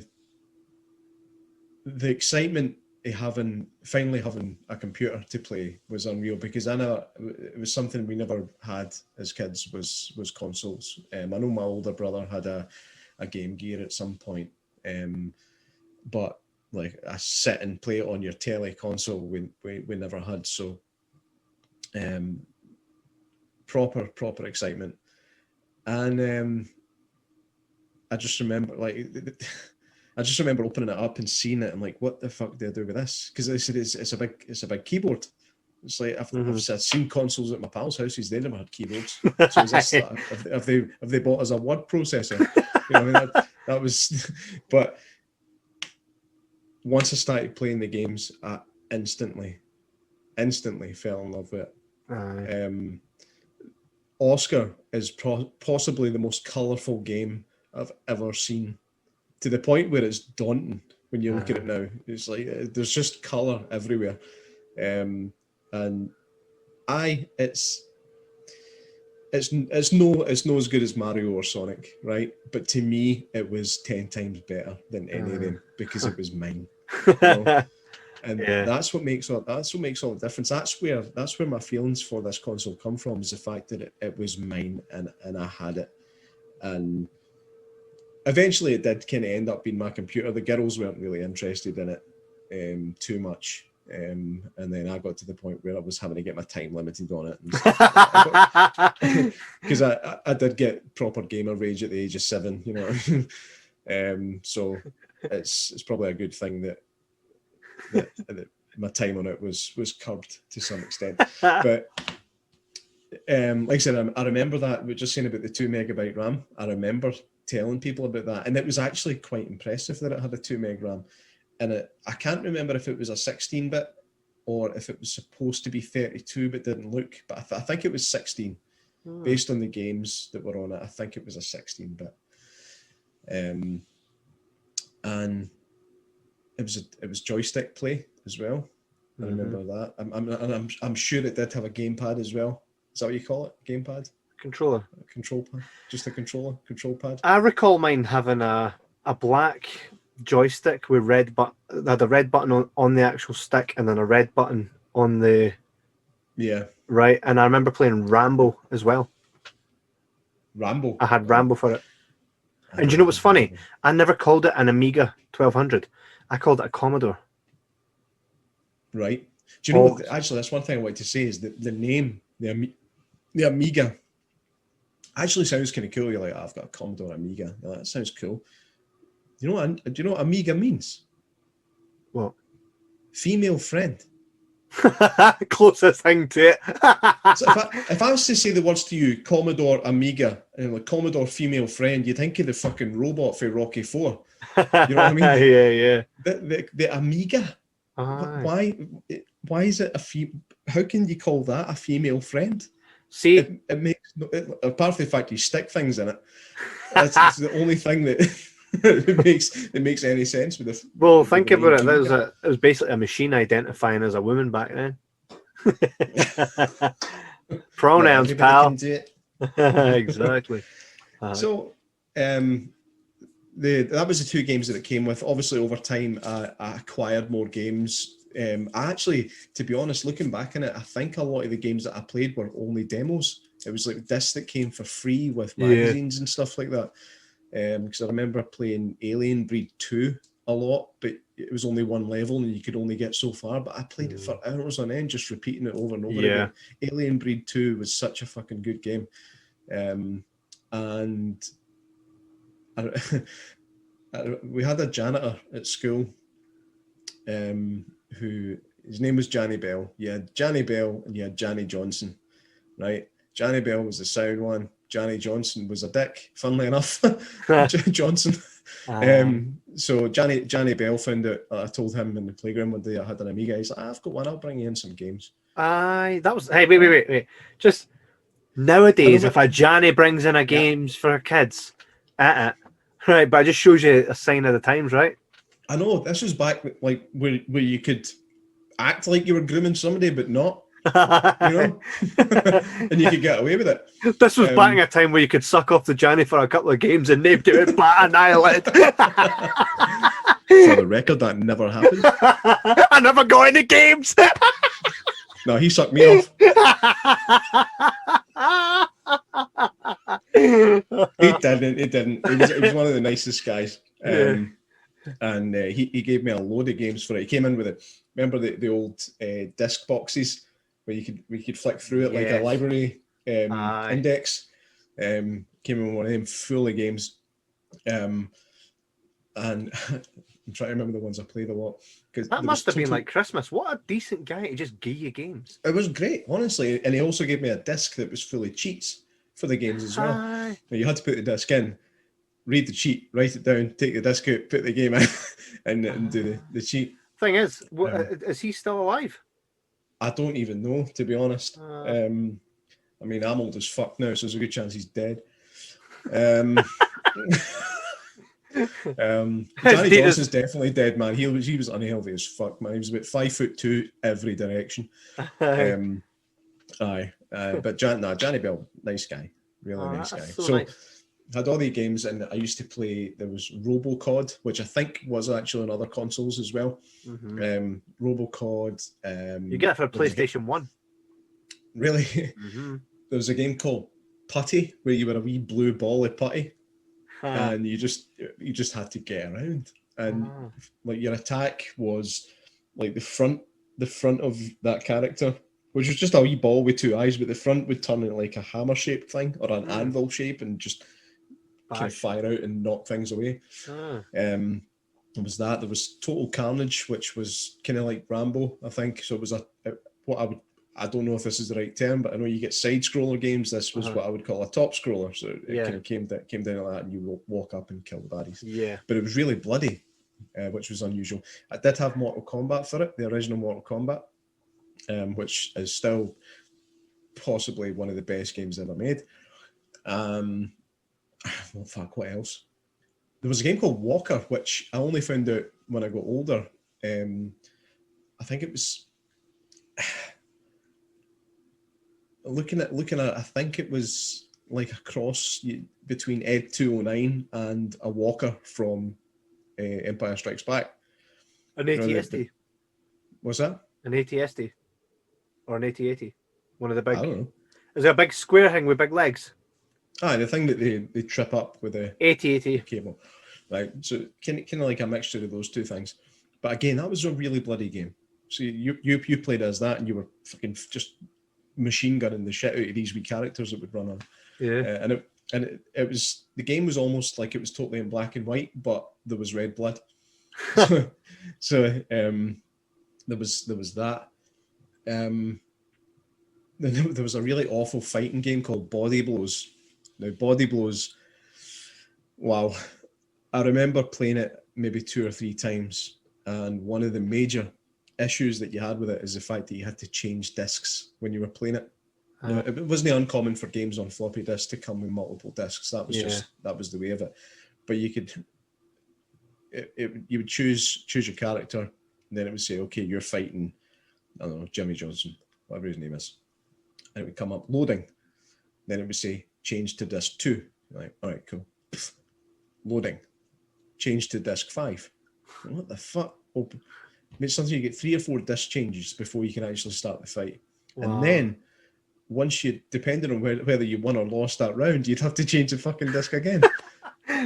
the excitement of finally having a computer to play was unreal, because it was something we never had as kids, was consoles. I know my older brother had a Game Gear at some point, but like a sit and play it on your telly console we never had. So proper excitement. And I just remember opening it up and seeing it and like, what the fuck do I do with this? Because it's a big keyboard. It's like I've seen consoles at my pals' houses. They never had keyboards. So is this have they bought us a word processor? You know, I mean, that was. But once I started playing the games, I instantly fell in love with it. Oscar is possibly the most colourful game I've ever seen, to the point where it's daunting when you look at it now. It's like there's just colour everywhere, and it's no as good as Mario or Sonic, right? But to me, it was 10 times better than any of them because it was mine. You know? And that's what makes all the difference. That's where my feelings for this console come from, is the fact that it was mine and I had it. And eventually it did kind of end up being my computer. The girls weren't really interested in it too much. And then I got to the point where I was having to get my time limited on it. Because I did get proper gamer rage at the age of 7, you know. So it's probably a good thing that my time on it was curbed to some extent. But like I said, I remember that. We were just saying about the 2 megabyte RAM. I remember telling people about that, and it was actually quite impressive that it had a 2 meg RAM. And I can't remember if it was a 16-bit or if it was supposed to be 32 but didn't look. But I think it was 16, based on the games that were on it. I think it was a 16-bit, and it was joystick play as well. I remember that. I'm sure it did have a gamepad as well. Is that what you call it? Gamepad? Controller. A control pad. Just a controller. Control pad. I recall mine having a black joystick with had a red button on the actual stick and then a red button on the right. And I remember playing Rambo as well. Rambo. I had Rambo for it. And do you know what's funny? I never called it an Amiga 1200. I called it a Commodore. Right. Do you know what, actually, that's one thing I wanted to say is that the name, the Amiga, actually sounds kind of cool. You're like, I've got a Commodore Amiga. You're like, that sounds cool. Do you know what Amiga means? What? Female friend. Closest thing to it. So if I was to say the words to you, Commodore Amiga, and like Commodore female friend, you'd think of the fucking robot for Rocky 4. You know what I mean? Yeah. The Amiga. Why is it how can you call that a female friend? See, it makes apart from the fact you stick things in it, that's the only thing that it makes any sense with this. Well, think about it. It was basically a machine identifying as a woman back then. Pronouns, pal. Exactly. So, that was the 2 games that it came with. Obviously, over time, I acquired more games. I actually, to be honest, looking back on it, I think a lot of the games that I played were only demos. It was like discs that came for free with magazines and stuff like that. Because I remember playing Alien Breed 2 a lot, but it was only one level and you could only get so far. But I played it for hours on end, just repeating it over and over again. Alien Breed 2 was such a fucking good game. And we had a janitor at school who, his name was Johnny Bell. You had Johnny Bell and you had Johnny Johnson, right? Johnny Bell was the sound one. Johnny Johnson was a dick, funnily enough. Johnson. So Johnny Bell found out, I told him in the playground one day I had an Amiga. He's like, I've got one, I'll bring you in some games. That was, hey, wait. Just nowadays, if a Johnny brings in a games for kids, right, but it just shows you a sign of the times, right? I know, this was back like where you could act like you were grooming somebody, but not. You know, and you could get away with it. This was back in a time where you could suck off the Johnny for a couple of games and they'd do it bat annihilated. For the record, that never happened. I never got any games. No, he sucked me off. He didn't. He was one of the nicest guys. And he gave me a load of games for it. He came in with it. Remember the old disc boxes where we could flick through it like a library index. Came in with one of them full of games. And I'm trying to remember the ones I played a lot. That must have been like Christmas. What a decent guy to just give you games. It was great, honestly. And he also gave me a disc that was full of cheats for the games as well. Now, you had to put the disc in, read the cheat, write it down, take the disc out, put the game in, and do the cheat. Thing is, is he still alive? I don't even know, to be honest. I mean, I'm old as fuck now, so there's a good chance he's dead. Johnny Johnson's definitely dead, man. He was unhealthy as fuck, man. He was about 5'2" every direction. Aye, but Johnny Bell, nice guy, really nice guy. That's so So nice. had all the games, and I used to play. There was RoboCod, which I think was actually on other consoles as well. Mhm. RoboCod. You get it for there was a PlayStation 1. Really, Mhm. there was a game called Putty where you were a wee blue ball of putty, and you just had to get around, and like your attack was like the front of that character, which was just a wee ball with two eyes, but the front would turn into like a hammer shaped thing or an anvil shape and just kind of fire out and knock things away. There was that. There was Total Carnage, which was kind of like Rambo, I think. So it was I don't know if this is the right term, but I know you get side scroller games. This was what I would call a top scroller. So it kind of came down like that, and you walk up and kill the baddies. Yeah. But it was really bloody, which was unusual. I did have Mortal Kombat for it, the original Mortal Kombat, which is still possibly one of the best games ever made. Well, fuck, what else? There was a game called Walker, which I only found out when I got older. I think it was looking at. I think it was like a cross between Ed 209 and a Walker from Empire Strikes Back. An ATSD. What's that? An ATSD. Or an AT-80. One of the big. I don't know. Is it a big square thing with big legs? The thing that they trip up with the AT-80 cable, right? So kind of like a mixture of those two things. But again, that was a really bloody game. So you played as that, and you were fucking just machine gunning the shit out of these wee characters that would run on. Yeah. And it was, the game was almost like it was totally in black and white, but there was red blood. so there was that. There was a really awful fighting game called Body Blows. Now, Body Blows, wow. I remember playing it maybe 2 or 3 times, and one of the major issues that you had with it is the fact that you had to change discs when you were playing it. Now, it wasn't uncommon for games on floppy disks to come with multiple discs. That was that was the way of it. But you could, you would choose your character, and then it would say, okay, you're fighting, I don't know, Jimmy Johnson, whatever his name is. And it would come up loading. Then it would say, change to disc 2. You're like, all right, cool. Loading. Change to disc 5. What the fuck? Open. It's something you get 3 or 4 disc changes before you can actually start the fight. Wow. And then, once you, depending on whether you won or lost that round, you'd have to change the fucking disc again.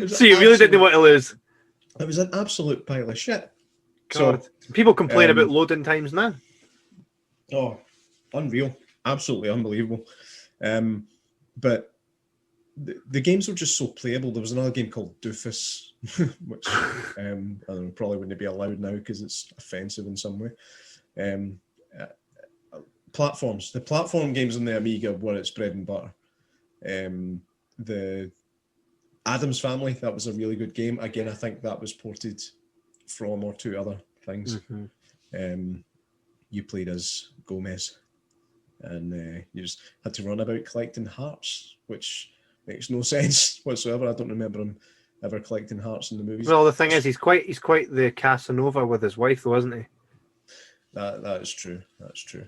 So you really didn't want to lose? It was an absolute pile of shit. God. So people complain about loading times now. Oh, unreal. Absolutely unbelievable. But the games were just so playable. There was another game called Doofus, which I don't know, probably wouldn't be allowed now because it's offensive in some way. Platforms. The platform games on the Amiga were its bread and butter. The Addams Family, that was a really good game. Again, I think that was ported from or to other things. Mm-hmm. You played as Gomez, and you just had to run about collecting hearts, which makes no sense whatsoever. I don't remember him ever collecting hearts in the movies. Well, the thing is, he's quite the Casanova with his wife, though, isn't he? That is true. That's true.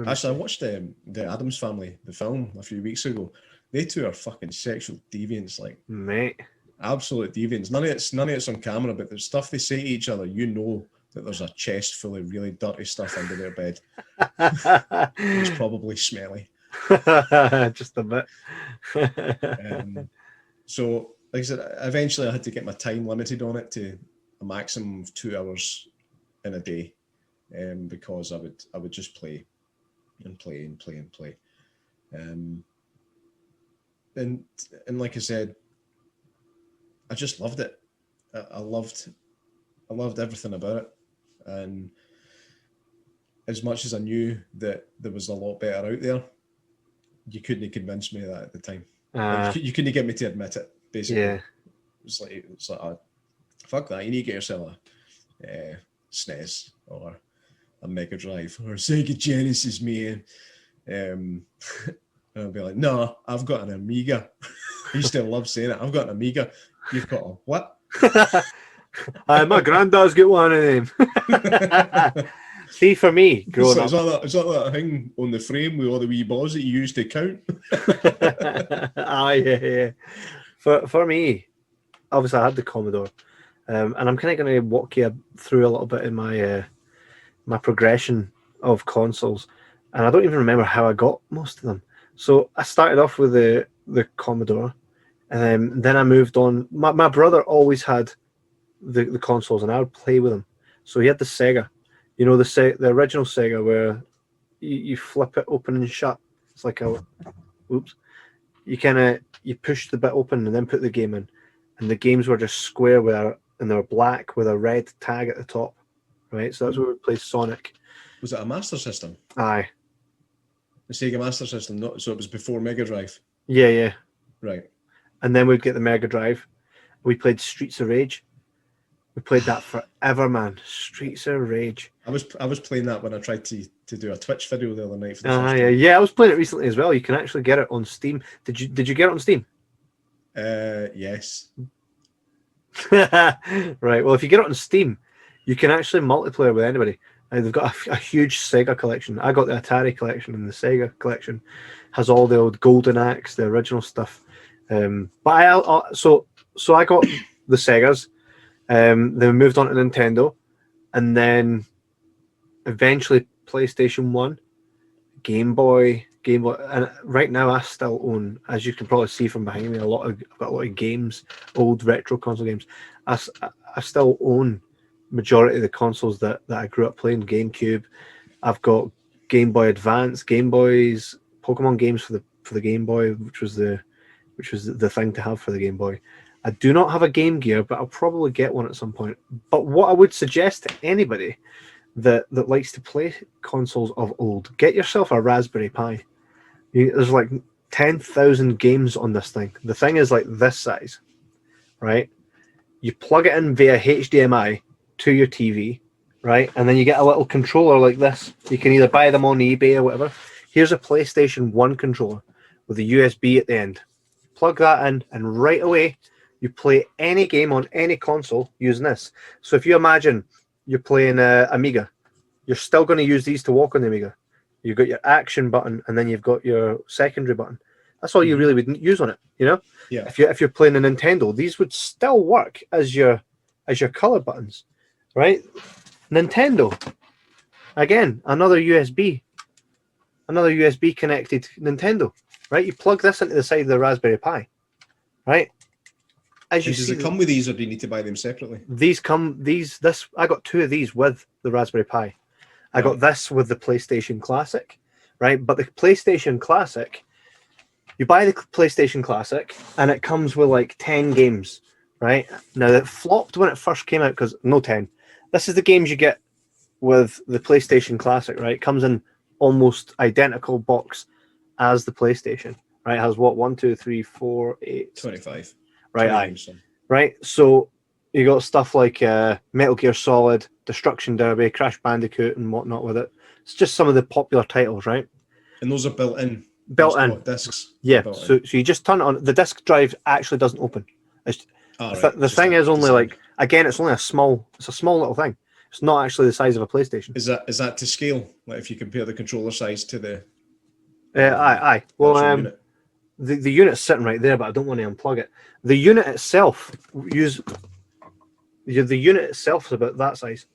Actually, I watched the Addams Family, the film, a few weeks ago. They two are fucking sexual deviants, like mate, absolute deviants. None of it's on camera, but the stuff they say to each other, you know that there's a chest full of really dirty stuff under their bed. It's probably smelly. Just a bit. So, like I said, eventually I had to get my time limited on it to a maximum of 2 hours in a day, because I would just play and play and play and play. And like I said, I just loved it. I loved everything about it. And as much as I knew that there was a lot better out there, you couldn't convince me of that at the time. You couldn't get me to admit it, basically. Yeah. It's like fuck that. You need to get yourself a SNES or a Mega Drive or a Sega Genesis, man. And I'll be like, no, I've got an Amiga. I used to love saying it. I've got an Amiga. You've got a what? My granddad's got one of them. See, for me, growing Is that that thing on the frame with all the wee balls that you use to count? yeah. For me, obviously I had the Commodore, and I'm kind of going to walk you through a little bit in my my progression of consoles, and I don't even remember how I got most of them. So I started off with the Commodore, and then I moved on. My brother always had the consoles, and I would play with him. So he had the Sega, you know, the original Sega where you flip it open and shut. It's like a, oops. You push the bit open and then put the game in, and the games were just square and they were black with a red tag at the top, right? So that's where we played Sonic. Was it a Master System? Aye. The Sega Master System, so it was before Mega Drive. Yeah. Right. And then we'd get the Mega Drive. We played Streets of Rage. We played that forever, man. Streets of Rage. I was playing that when I tried to do a Twitch video the other night. For the yeah. I was playing it recently as well. You can actually get it on Steam. Did you get it on Steam? Yes. Right. Well, if you get it on Steam, you can actually multiplayer with anybody. They've got a huge Sega collection. I got the Atari collection, and the Sega collection has all the old Golden Axe, the original stuff. But so I got the Segas. Then we moved on to Nintendo, and then eventually PlayStation 1, Game Boy, and right now I still own, as you can probably see from behind me, I've got a lot of games, old retro console games. I still own majority of the consoles that I grew up playing. GameCube, I've got Game Boy Advance, Game Boys, Pokemon games for the Game Boy, which was the thing to have for the Game Boy. I do not have a Game Gear, but I'll probably get one at some point. But what I would suggest to anybody that likes to play consoles of old, get yourself a Raspberry Pi. There's like 10,000 games on this thing. The thing is like this size, right? You plug it in via HDMI to your TV, right? And then you get a little controller like this. You can either buy them on eBay or whatever. Here's a PlayStation 1 controller with a USB at the end. Plug that in, and right away, you play any game on any console using this. So if you imagine you're playing Amiga, you're still going to use these to walk on the Amiga. You've got your action button, and then you've got your secondary button. That's all you really would use on it, you know? Yeah. If you're playing a Nintendo, these would still work as your color buttons, right? Nintendo, again, another USB connected Nintendo, right? You plug this into the side of the Raspberry Pi, right? Does it come with these, or do you need to buy them separately? I got two of these with the Raspberry Pi. I got this with the PlayStation Classic, right? But the PlayStation Classic, you buy the PlayStation Classic, and it comes with like 10 games, right? Now, it flopped when it first came out because no 10. This is the games you get with the PlayStation Classic, right? It comes in almost identical box as the PlayStation, right? It has what, 1, 2, 3, 4, 8, 25. Right, right. So you got stuff like Metal Gear Solid, Destruction Derby, Crash Bandicoot, and whatnot with it. It's just some of the popular titles, right? And those are built in. Discs. Yeah. So you just turn it on. The disc drive actually doesn't open. The thing is only like, again, it's only a small little thing. It's not actually the size of a PlayStation. Is that to scale? Like if you compare the controller size to the aye. Well, the unit's sitting right there, but I don't want to unplug it. The unit itself is about that size.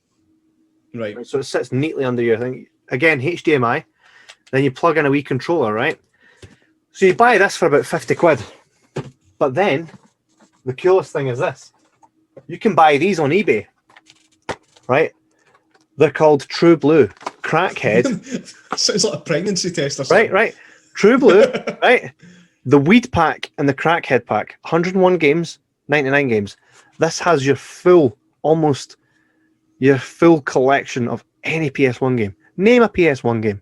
Right. So it sits neatly under your thing. Again, HDMI. Then you plug in a wee controller, right? So you buy this for about 50 quid. But then, the coolest thing is this. You can buy these on eBay, right? They're called True Blue. Crackhead. Sounds like a pregnancy test or something. Right. True Blue, right? The Weed Pack and the Crackhead Pack. 101 games, 99 games. This has your full collection of any PS1 game. Name a PS1 game.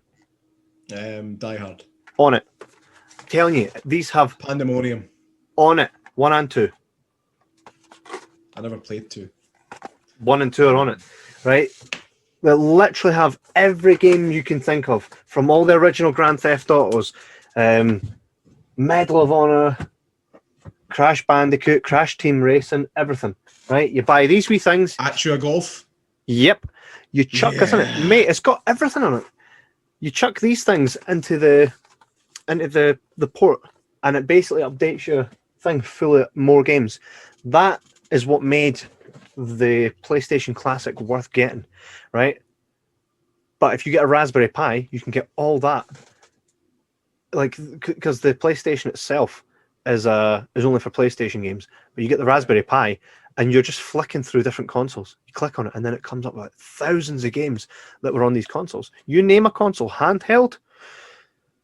Die Hard. On it. I'm telling you, these have Pandemonium. On it. 1 and 2. I never played 2. 1 and 2 are on it, right? They literally have every game you can think of, from all the original Grand Theft Autos, Medal of Honor, Crash Bandicoot, Crash Team Racing, everything, right? You buy these wee things. Actua Golf. Yep. You chuck, isn't it, mate? It's got everything on it. You chuck these things into the port, and it basically updates your thing full of more games. That is what made the PlayStation Classic worth getting, right? But if you get a Raspberry Pi, you can get all that. Like, because the PlayStation itself is only for PlayStation games, but you get the Raspberry Pi, and you're just flicking through different consoles. You click on it, and then it comes up with thousands of games that were on these consoles. You name a console, handheld,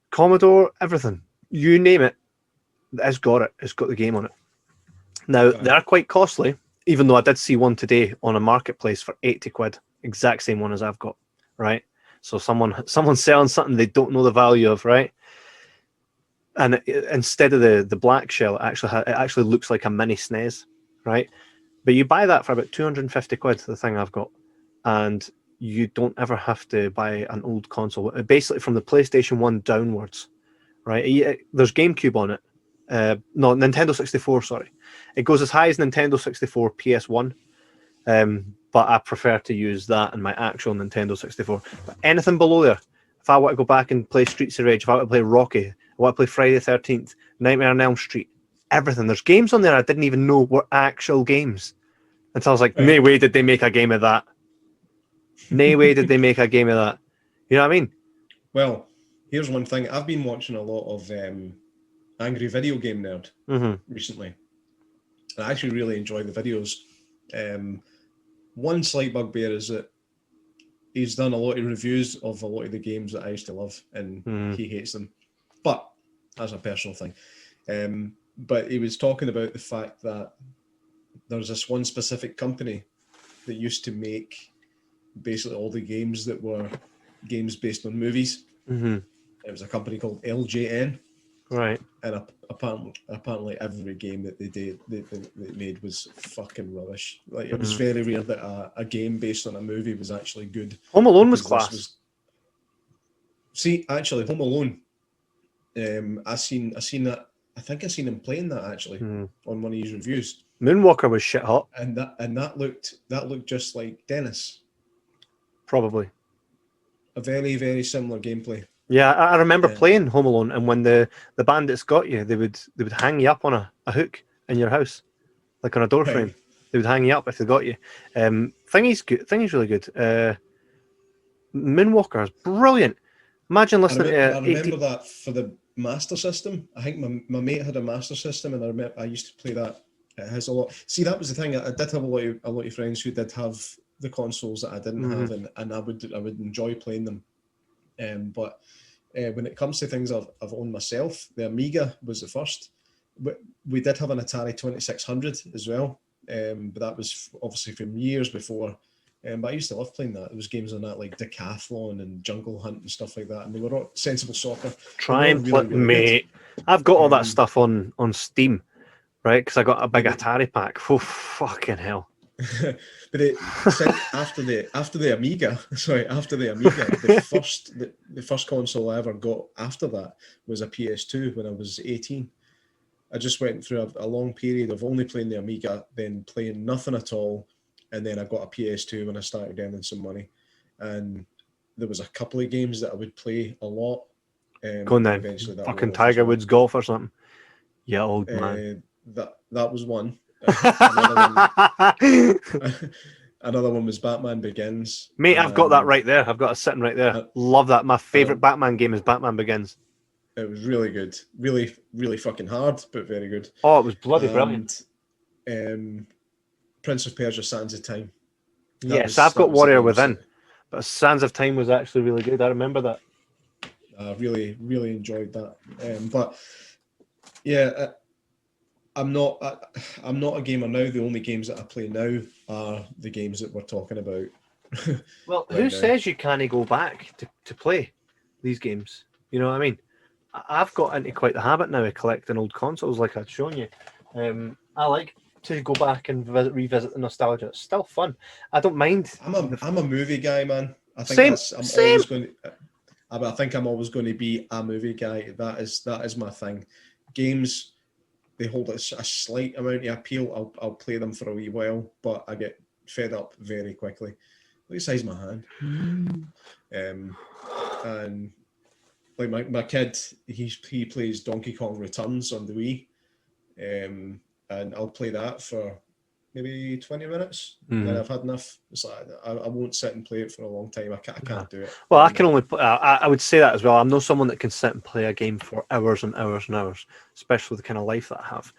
Commodore, everything. You name it, it's got it. It's got the game on it. Now, they are quite costly, even though I did see one today on a marketplace for 80 quid. Exact same one as I've got, right? So someone's selling something they don't know the value of, right? And instead of the black shell, it actually looks like a mini SNES, right? But you buy that for about 250 quid, the thing I've got, and you don't ever have to buy an old console. Basically, from the PlayStation 1 downwards, right? There's GameCube on it. No, Nintendo 64, sorry. It goes as high as Nintendo 64 PS1, but I prefer to use that in my actual Nintendo 64. But anything below there, if I want to go back and play Streets of Rage, if I want to play Rocky, I want to play Friday the 13th, Nightmare on Elm Street, everything. There's games on there I didn't even know were actual games. Until I was like, no way did they make a game of that. No way did they make a game of that. You know what I mean? Well, here's one thing. I've been watching a lot of Angry Video Game Nerd recently. And I actually really enjoy the videos. One slight bugbear is that he's done a lot of reviews of a lot of the games that I used to love, and he hates them. But that's a personal thing. But he was talking about the fact that there's this one specific company that used to make basically all the games that were games based on movies. It was a company called LJN. Right. And apparently every game that they made was fucking rubbish. Like, it was very rare that a game based on a movie was actually good. Home Alone was class. See, actually, Home Alone. I seen that. I think I seen him playing that actually on one of his reviews. Moonwalker was shit hot. And that looked just like Dennis. Probably. A very, very similar gameplay. Yeah, I remember playing Home Alone, and when the bandits got you, they would hang you up on a hook in your house, like on a door frame. They would hang you up if they got you. Thingy's good. Thingy's really good. Moonwalker is brilliant. Imagine listening to. I remember that for the Master System. I think my mate had a Master System, and I used to play that. It has a lot. See, that was the thing. I did have a lot of friends who did have the consoles that I didn't have, and I would enjoy playing them. But when it comes to things I've owned myself, the Amiga was the first. We did have an Atari 2600 as well, but that was obviously from years before. But I used to love playing that. There was games on that like Decathlon and Jungle Hunt and stuff like that, and they were all Sensible Soccer. Try and play, mate. I've got all that stuff on Steam, right? Because I got a big Atari pack. Oh, fucking hell. But after the Amiga, the first console I ever got after that was a PS2 when I was 18. I just went through a long period of only playing the Amiga, then playing nothing at all, and then I got a PS2 when I started earning some money. And there was a couple of games that I would play a lot. Go on then. Fucking Tiger Woods Golf or something. Yeah, old man. That was one. Another one was Batman Begins. Mate, I've got that right there. I've got it sitting right there. Love that. My favourite Batman game is Batman Begins. It was really good. Really, really fucking hard, but very good. Oh, it was bloody brilliant. Prince of Persia Sands of Time. I've got Warrior Within, but Sands of Time was actually really good. I remember that. I really, really enjoyed that. But yeah, I'm not a gamer now. The only games that I play now are the games that we're talking about. Well, who says you can't go back to play these games? You know what I mean? I've got into quite the habit now of collecting old consoles, like I'd shown you. I like to go back and revisit the nostalgia. It's still fun. I don't mind. I'm a movie guy, man. I think I think I'm always going to be a movie guy. That is my thing. Games, they hold a slight amount of appeal. I'll play them for a wee while, but I get fed up very quickly. the size of my hand. And like my kid, he plays Donkey Kong Returns on the Wii, and I'll play that for maybe 20 minutes. Then I've had enough. It's like I won't sit and play it for a long time. I can't do it. Well, I can only. I would say that as well. I'm not someone that can sit and play a game for hours and hours and hours, especially with the kind of life that I have.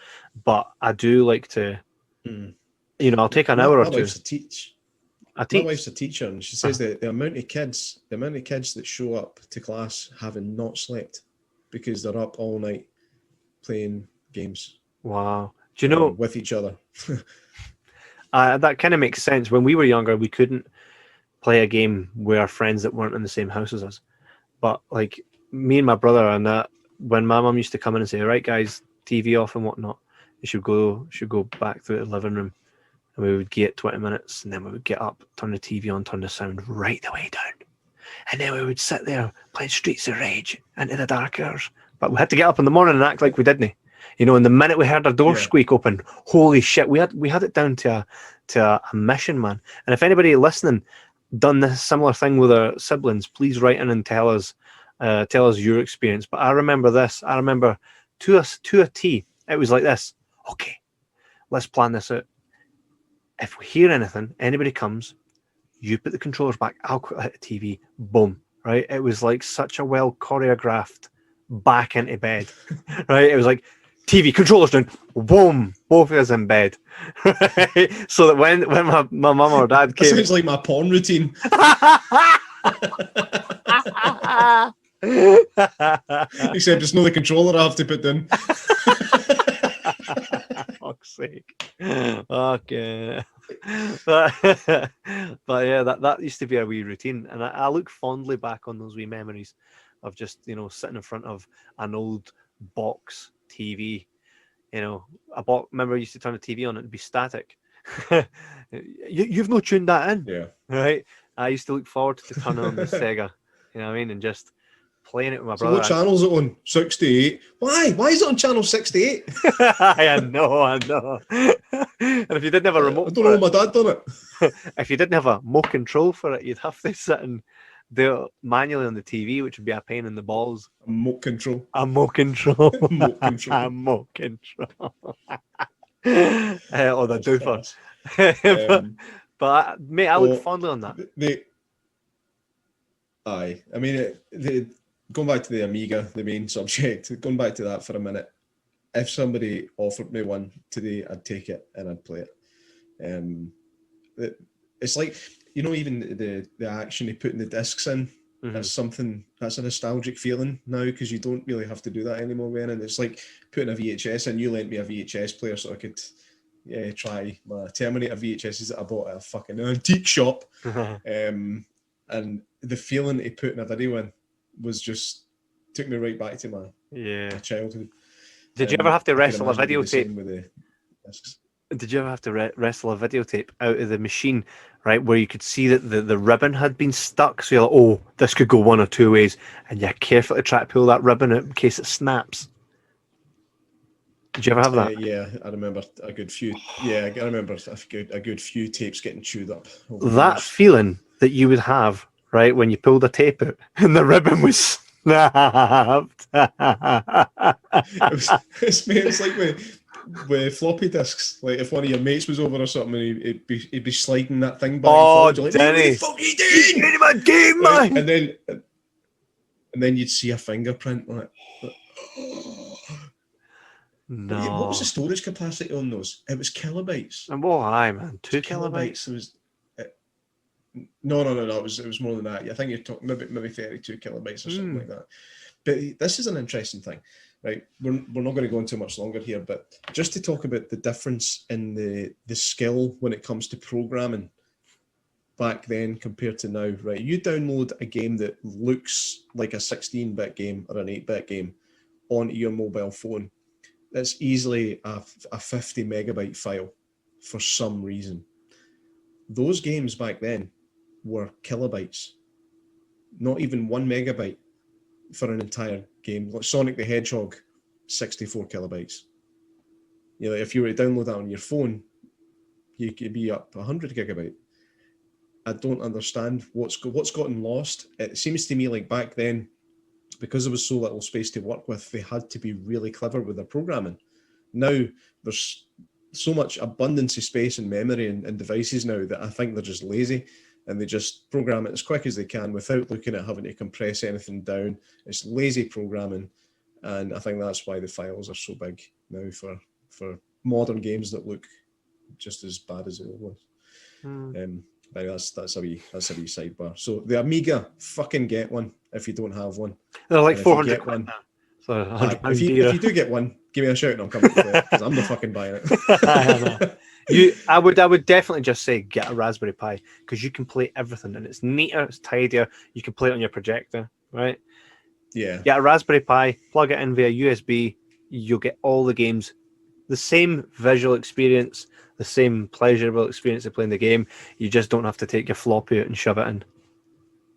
But I do like to. I'll take an hour or two. My wife's a teach. My wife's a teacher, and she says that the amount of kids that show up to class having not slept because they're up all night playing games. Wow. Do you know with each other? That kind of makes sense. When we were younger, we couldn't play a game with our friends that weren't in the same house as us. But like me and my brother, and that when my mum used to come in and say, "Right, guys, TV off and whatnot," you should go back to the living room. And we would get 20 minutes, and then we would get up, turn the TV on, turn the sound right the way down. And then we would sit there playing Streets of Rage into the dark hours. But we had to get up in the morning and act like we didn't. And the minute we heard our door squeak open, holy shit, we had it down to a mission, man. And if anybody listening done this similar thing with their siblings, please write in and tell us your experience. But I remember this. I remember to a T, it was like this. Okay, let's plan this out. If we hear anything, anybody comes, you put the controllers back, I'll hit the TV, boom, right? It was like such a well choreographed back into bed, right? It was like TV, controllers down, boom, both of us in bed, right? So that when my mum or dad came... That sounds like my porn routine. Except it's not the controller I have to put down. Fuck's sake. Okay. But yeah, that used to be a wee routine, and I look fondly back on those wee memories of just sitting in front of an old box TV. Remember I used to turn the TV on, it'd be static. You've not tuned that in, right? I used to look forward to turning on the Sega, you know what I mean, and just playing it with my brother. What channel's it on? 68. Why is it on channel 68? I know. And if you didn't have a remote, I don't know. My dad done it. If you didn't have a remote control for it, you'd have to sit and do it manually on the TV, which would be a pain in the balls. A remote control. A remote control. Remote control. A remote control. Or the doofer. But mate, I look fondly on that. Aye, I mean, going back to the Amiga, the main subject, going back to that for a minute, if somebody offered me one today, I'd take it and I'd play it. It's like, even the action of putting the discs in, that's a nostalgic feeling now, because you don't really have to do that anymore, man. And it's like putting a VHS in. You lent me a VHS player so I could try my Terminator VHSs that I bought at a fucking antique shop. And the feeling of putting a video in was just took me right back to my childhood. Did you ever have to wrestle a videotape? Did you ever have to wrestle a videotape out of the machine, right, where you could see that the ribbon had been stuck? So you're like, oh, this could go one or two ways, and you carefully try to pull that ribbon out in case it snaps. Did you ever have that? Yeah, I remember a good few. Yeah, I remember a good few tapes getting chewed up. That feeling that you would have, right, when you pulled a tape out and the ribbon was snapped. It's like with floppy disks. Like if one of your mates was over or something, and he'd be sliding that thing back and forward. Like, Denny! What the fuck are you doing? In my game, man! And then you'd see a fingerprint on it. No. What was the storage capacity on those? It was kilobytes. And what, man? 2 kilobytes? It was. No. It was more than that. I think you're talking maybe 32 kilobytes or something like that. But this is an interesting thing, right? We're not going to go into much longer here, but just to talk about the difference in the skill when it comes to programming back then compared to now, right? You download a game that looks like a 16-bit game or an 8-bit game onto your mobile phone. That's easily a 50 megabyte file for some reason. Those games back then were kilobytes, not even 1 megabyte for an entire game. Like Sonic the Hedgehog, 64 kilobytes. If you were to download that on your phone, you could be up 100 gigabyte. I don't understand what's gotten lost. It seems to me like back then, because there was so little space to work with, they had to be really clever with their programming. Now there's so much abundance of space and memory and devices now that I think they're just lazy, and they just program it as quick as they can without looking at having to compress anything down. It's lazy programming, and I think that's why the files are so big now for modern games that look just as bad as the old ones. But that's a wee sidebar. So the Amiga, fucking get one if you don't have one. They're like And 400 one. So If you do get one, give me a shout and I'll come to it because I'm the fucking buying it. I would definitely just say get a Raspberry Pi because you can play everything and it's neater, it's tidier. You can play it on your projector, right? Yeah. Get a Raspberry Pi, plug it in via USB. You'll get all the games, the same visual experience, the same pleasurable experience of playing the game. You just don't have to take your floppy out and shove it in.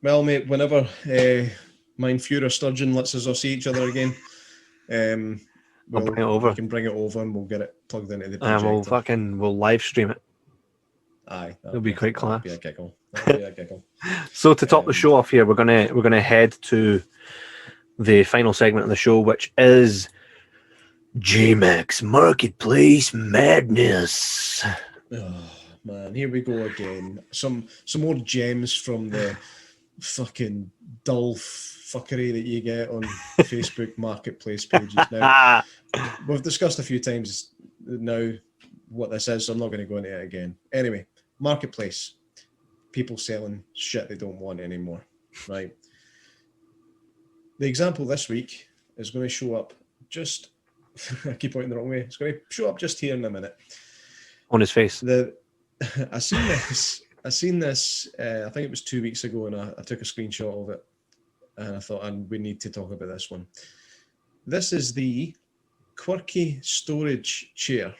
Well, mate, whenever Mein Führer Sturgeon lets us all see each other again, We'll bring it over. We can bring it over and we'll get it plugged into the projector. And we'll live stream it. Aye, it'll be quite class. That'll be a giggle. So to top the show off here, we're gonna head to the final segment of the show, which is Chat.Marketplace madness. Oh man, here we go again. Some more gems from the fucking dull fuckery that you get on Facebook Marketplace pages. Now, we've discussed a few times now what this is, so I'm not going to go into it again. Anyway, Marketplace, people selling shit they don't want anymore, right? The example this week is going to show up just, I keep pointing the wrong way, it's going to show up just here in a minute. On his face. I seen this, I think it was 2 weeks ago, and I took a screenshot of it, and I thought, we need to talk about this one. This is the quirky storage chair.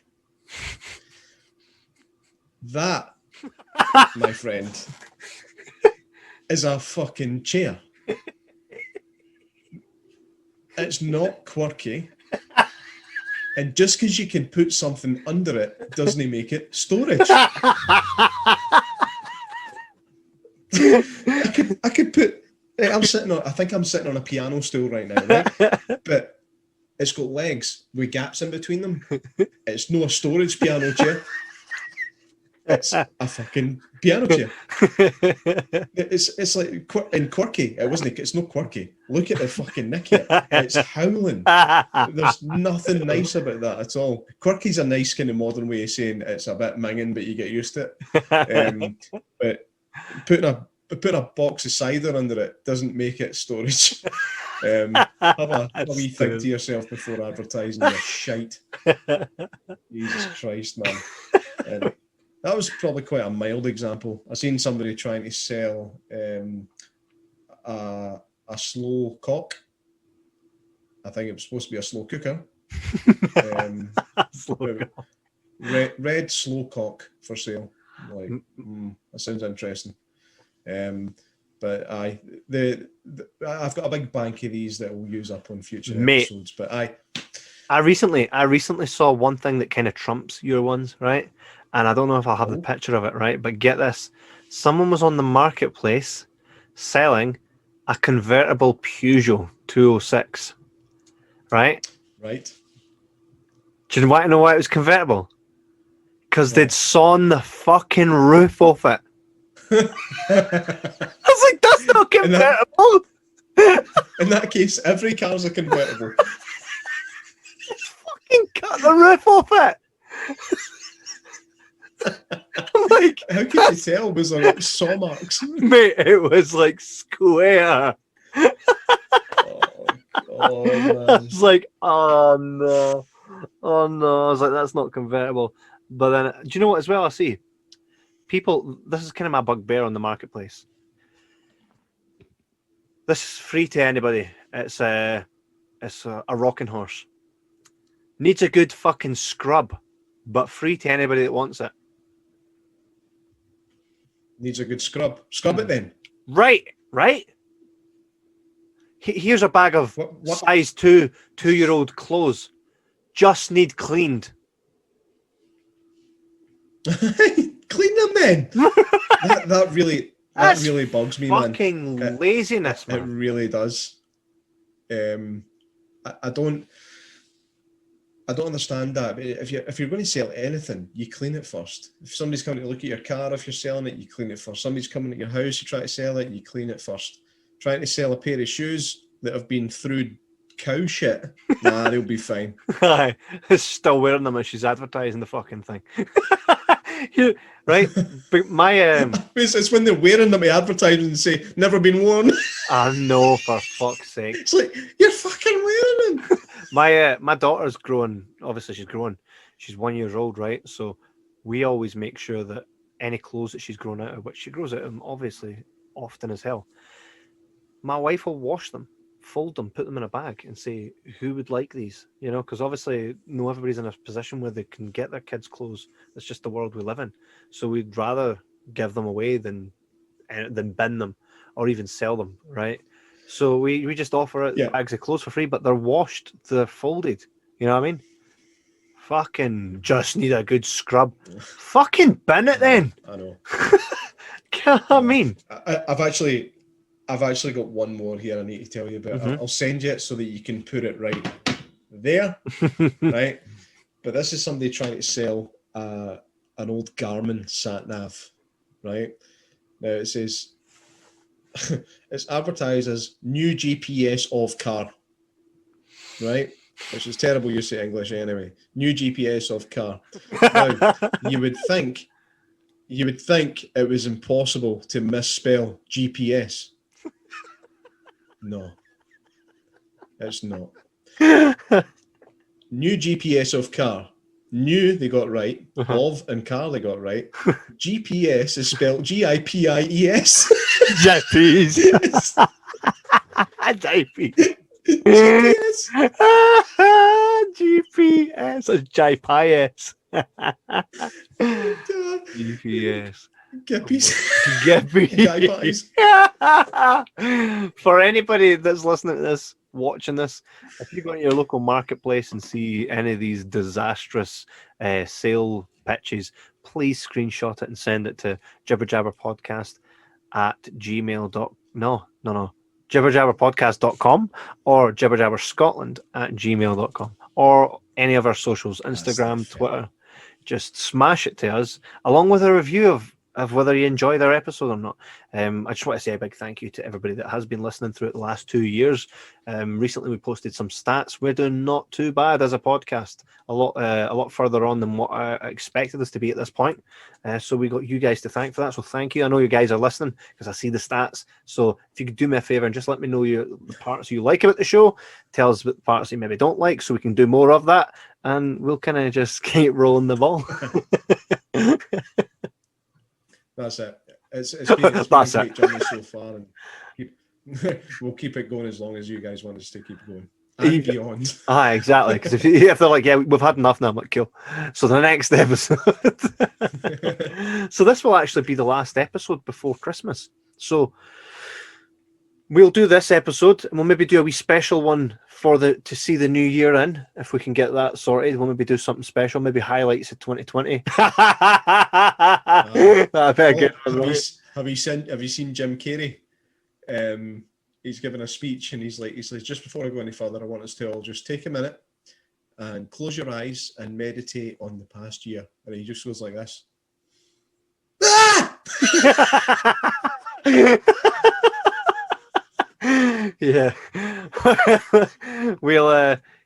That, my friend, is a fucking chair. It's not quirky. And just because you can put something under it doesn't make it storage. I could put. I think I'm sitting on a piano stool right now, right? But it's got legs with gaps in between them. It's no a storage piano chair. It's a fucking piano chair. It's like quirky. It's not quirky. Look at the fucking nick it. It's howling. There's nothing nice about that at all. Quirky's a nice kind of modern way of saying it's a bit minging, but you get used to it. But putting a box of cider under it doesn't make it storage. Have a wee think to yourself before advertising your shite. Jesus Christ, man. And that was probably quite a mild example. I seen somebody trying to sell a slow cock. I think it was supposed to be a slow cooker. Red slow cock for sale. Like, that sounds interesting. But I've got a big bank of these that we'll use up on future episodes. But I recently saw one thing that kind of trumps your ones, right? And I don't know if I'll have the picture of it, right? But get this. Someone was on the marketplace selling a convertible Peugeot 206, right? Right. Do you want to know why it was convertible? Because they'd sawn the fucking roof off it. I was like, that's not convertible. In that case, every car's a convertible. Fucking cut the roof off it. I'm like, how could you tell? Was there like saw marks? Mate, it was like square. Man. I was like, oh no. I was like, that's not convertible. But then, do you know what? As well, I see people. This is kind of my bugbear on the marketplace. This is free to anybody. It's a rocking horse. Needs a good fucking scrub, but free to anybody that wants it. Needs a good scrub. Scrub it then. Right. Here's a bag of what? size 2-year-old clothes. Just need cleaned. Clean them then. that really bugs me, man. Fucking laziness, It man. really does. I don't understand that. If you're going to sell anything, you clean it first. If somebody's coming to look at your car, if you're selling it, you clean it first. Somebody's coming to your house, you try to sell it, you clean it first. Trying to sell a pair of shoes that have been through cow shit, nah, they'll be fine. Aye, still wearing them as she's advertising the fucking thing. Right? But my It's when they're wearing them, they advertise and say never been worn. I know, for fuck's sake. It's like, you're fucking wearing them. My daughter's growing. Obviously, she's growing. She's 1 year old, right? So we always make sure that any clothes that she's grown out of, which she grows out of, obviously, often as hell. My wife will wash them, fold them, put them in a bag, and say, "Who would like these?" You know, because obviously, no, everybody's in a position where they can get their kids' clothes. It's just the world we live in. So we'd rather give them away than bin them or even sell them, right? So we just offer out bags of clothes for free, but they're washed, they're folded. You know what I mean? Fucking just need a good scrub. Fucking bin it then. I know. You know what I mean? I've actually got one more here I need to tell you about. I'll send you it so that you can put it right there, right? But this is somebody trying to sell an old Garmin sat nav, right? Now it says it's advertised as new GPS of car, right? Which is terrible use of English anyway. New GPS of car. Now you would think it was impossible to misspell GPS. No, it's not. New GPS of car. New they got right. Of and car they got right. GPS is spelled GIPIES. JPs. JP. GPS. GPS. It's JPIS. GPS. Gippies. For anybody that's listening to this, watching this, if you go to your local marketplace and see any of these disastrous sale pitches, please screenshot it and send it to jibberjabberpodcast@gmail.com or jibberjabberscotland@gmail.com or any of our socials, Instagram, Twitter. Just smash it to us along with a review of whether you enjoy their episode or not. I just want to say a big thank you to everybody that has been listening throughout the last 2 years. Recently we posted some stats. We're doing not too bad as a podcast, a lot further on than what I expected us to be at this point. So we got you guys to thank for that. So thank you. I know you guys are listening because I see the stats. So if you could do me a favor and just let me know the parts you like about the show, tell us about the parts you maybe don't like so we can do more of that, and we'll kind of just keep rolling the ball. That's it. It's been a great journey so far, and we'll keep it going as long as you guys want us to keep going. And beyond. Aye, exactly. Because if they're like, yeah, we've had enough now, I'm like, cool. So the next episode. So this will actually be the last episode before Christmas. So we'll do this episode, and we'll maybe do a wee special one to see the new year in, if we can get that sorted. We'll maybe do something special, maybe highlights of 2020. That'd be a good one. Have you seen Jim Carrey? He's given a speech, and he says, just before I go any further, I want us to all just take a minute and close your eyes and meditate on the past year. And he just goes like this. Ah! Yeah.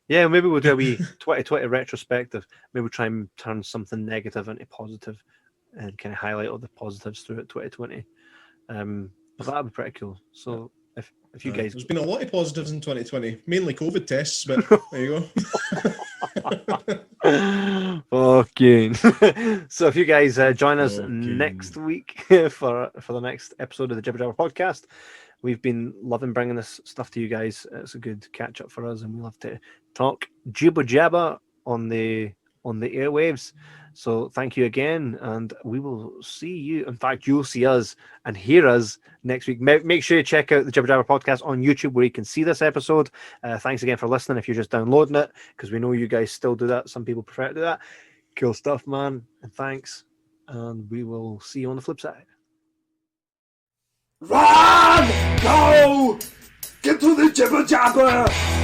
Maybe we'll do a wee 2020 retrospective. Maybe we'll try and turn something negative into positive and kind of highlight all the positives throughout 2020. But that'd be pretty cool. So if you guys, there's been a lot of positives in 2020, mainly COVID tests, but there you go. Fucking. So if you guys join us next week for the next episode of the Jibber Jabber podcast. We've been loving bringing this stuff to you guys. It's a good catch up for us, and we love to talk jibber jabber on the airwaves. So thank you again, and we will see you. In fact, you'll see us and hear us next week. Make sure you check out the Jibber Jabber podcast on YouTube, where you can see this episode. Thanks again for listening. If you're just downloading it, because we know you guys still do that. Some people prefer to do that. Cool stuff, man. And thanks. and we will see you on the flip side. Run! Go! Get to the Jibber Jabber!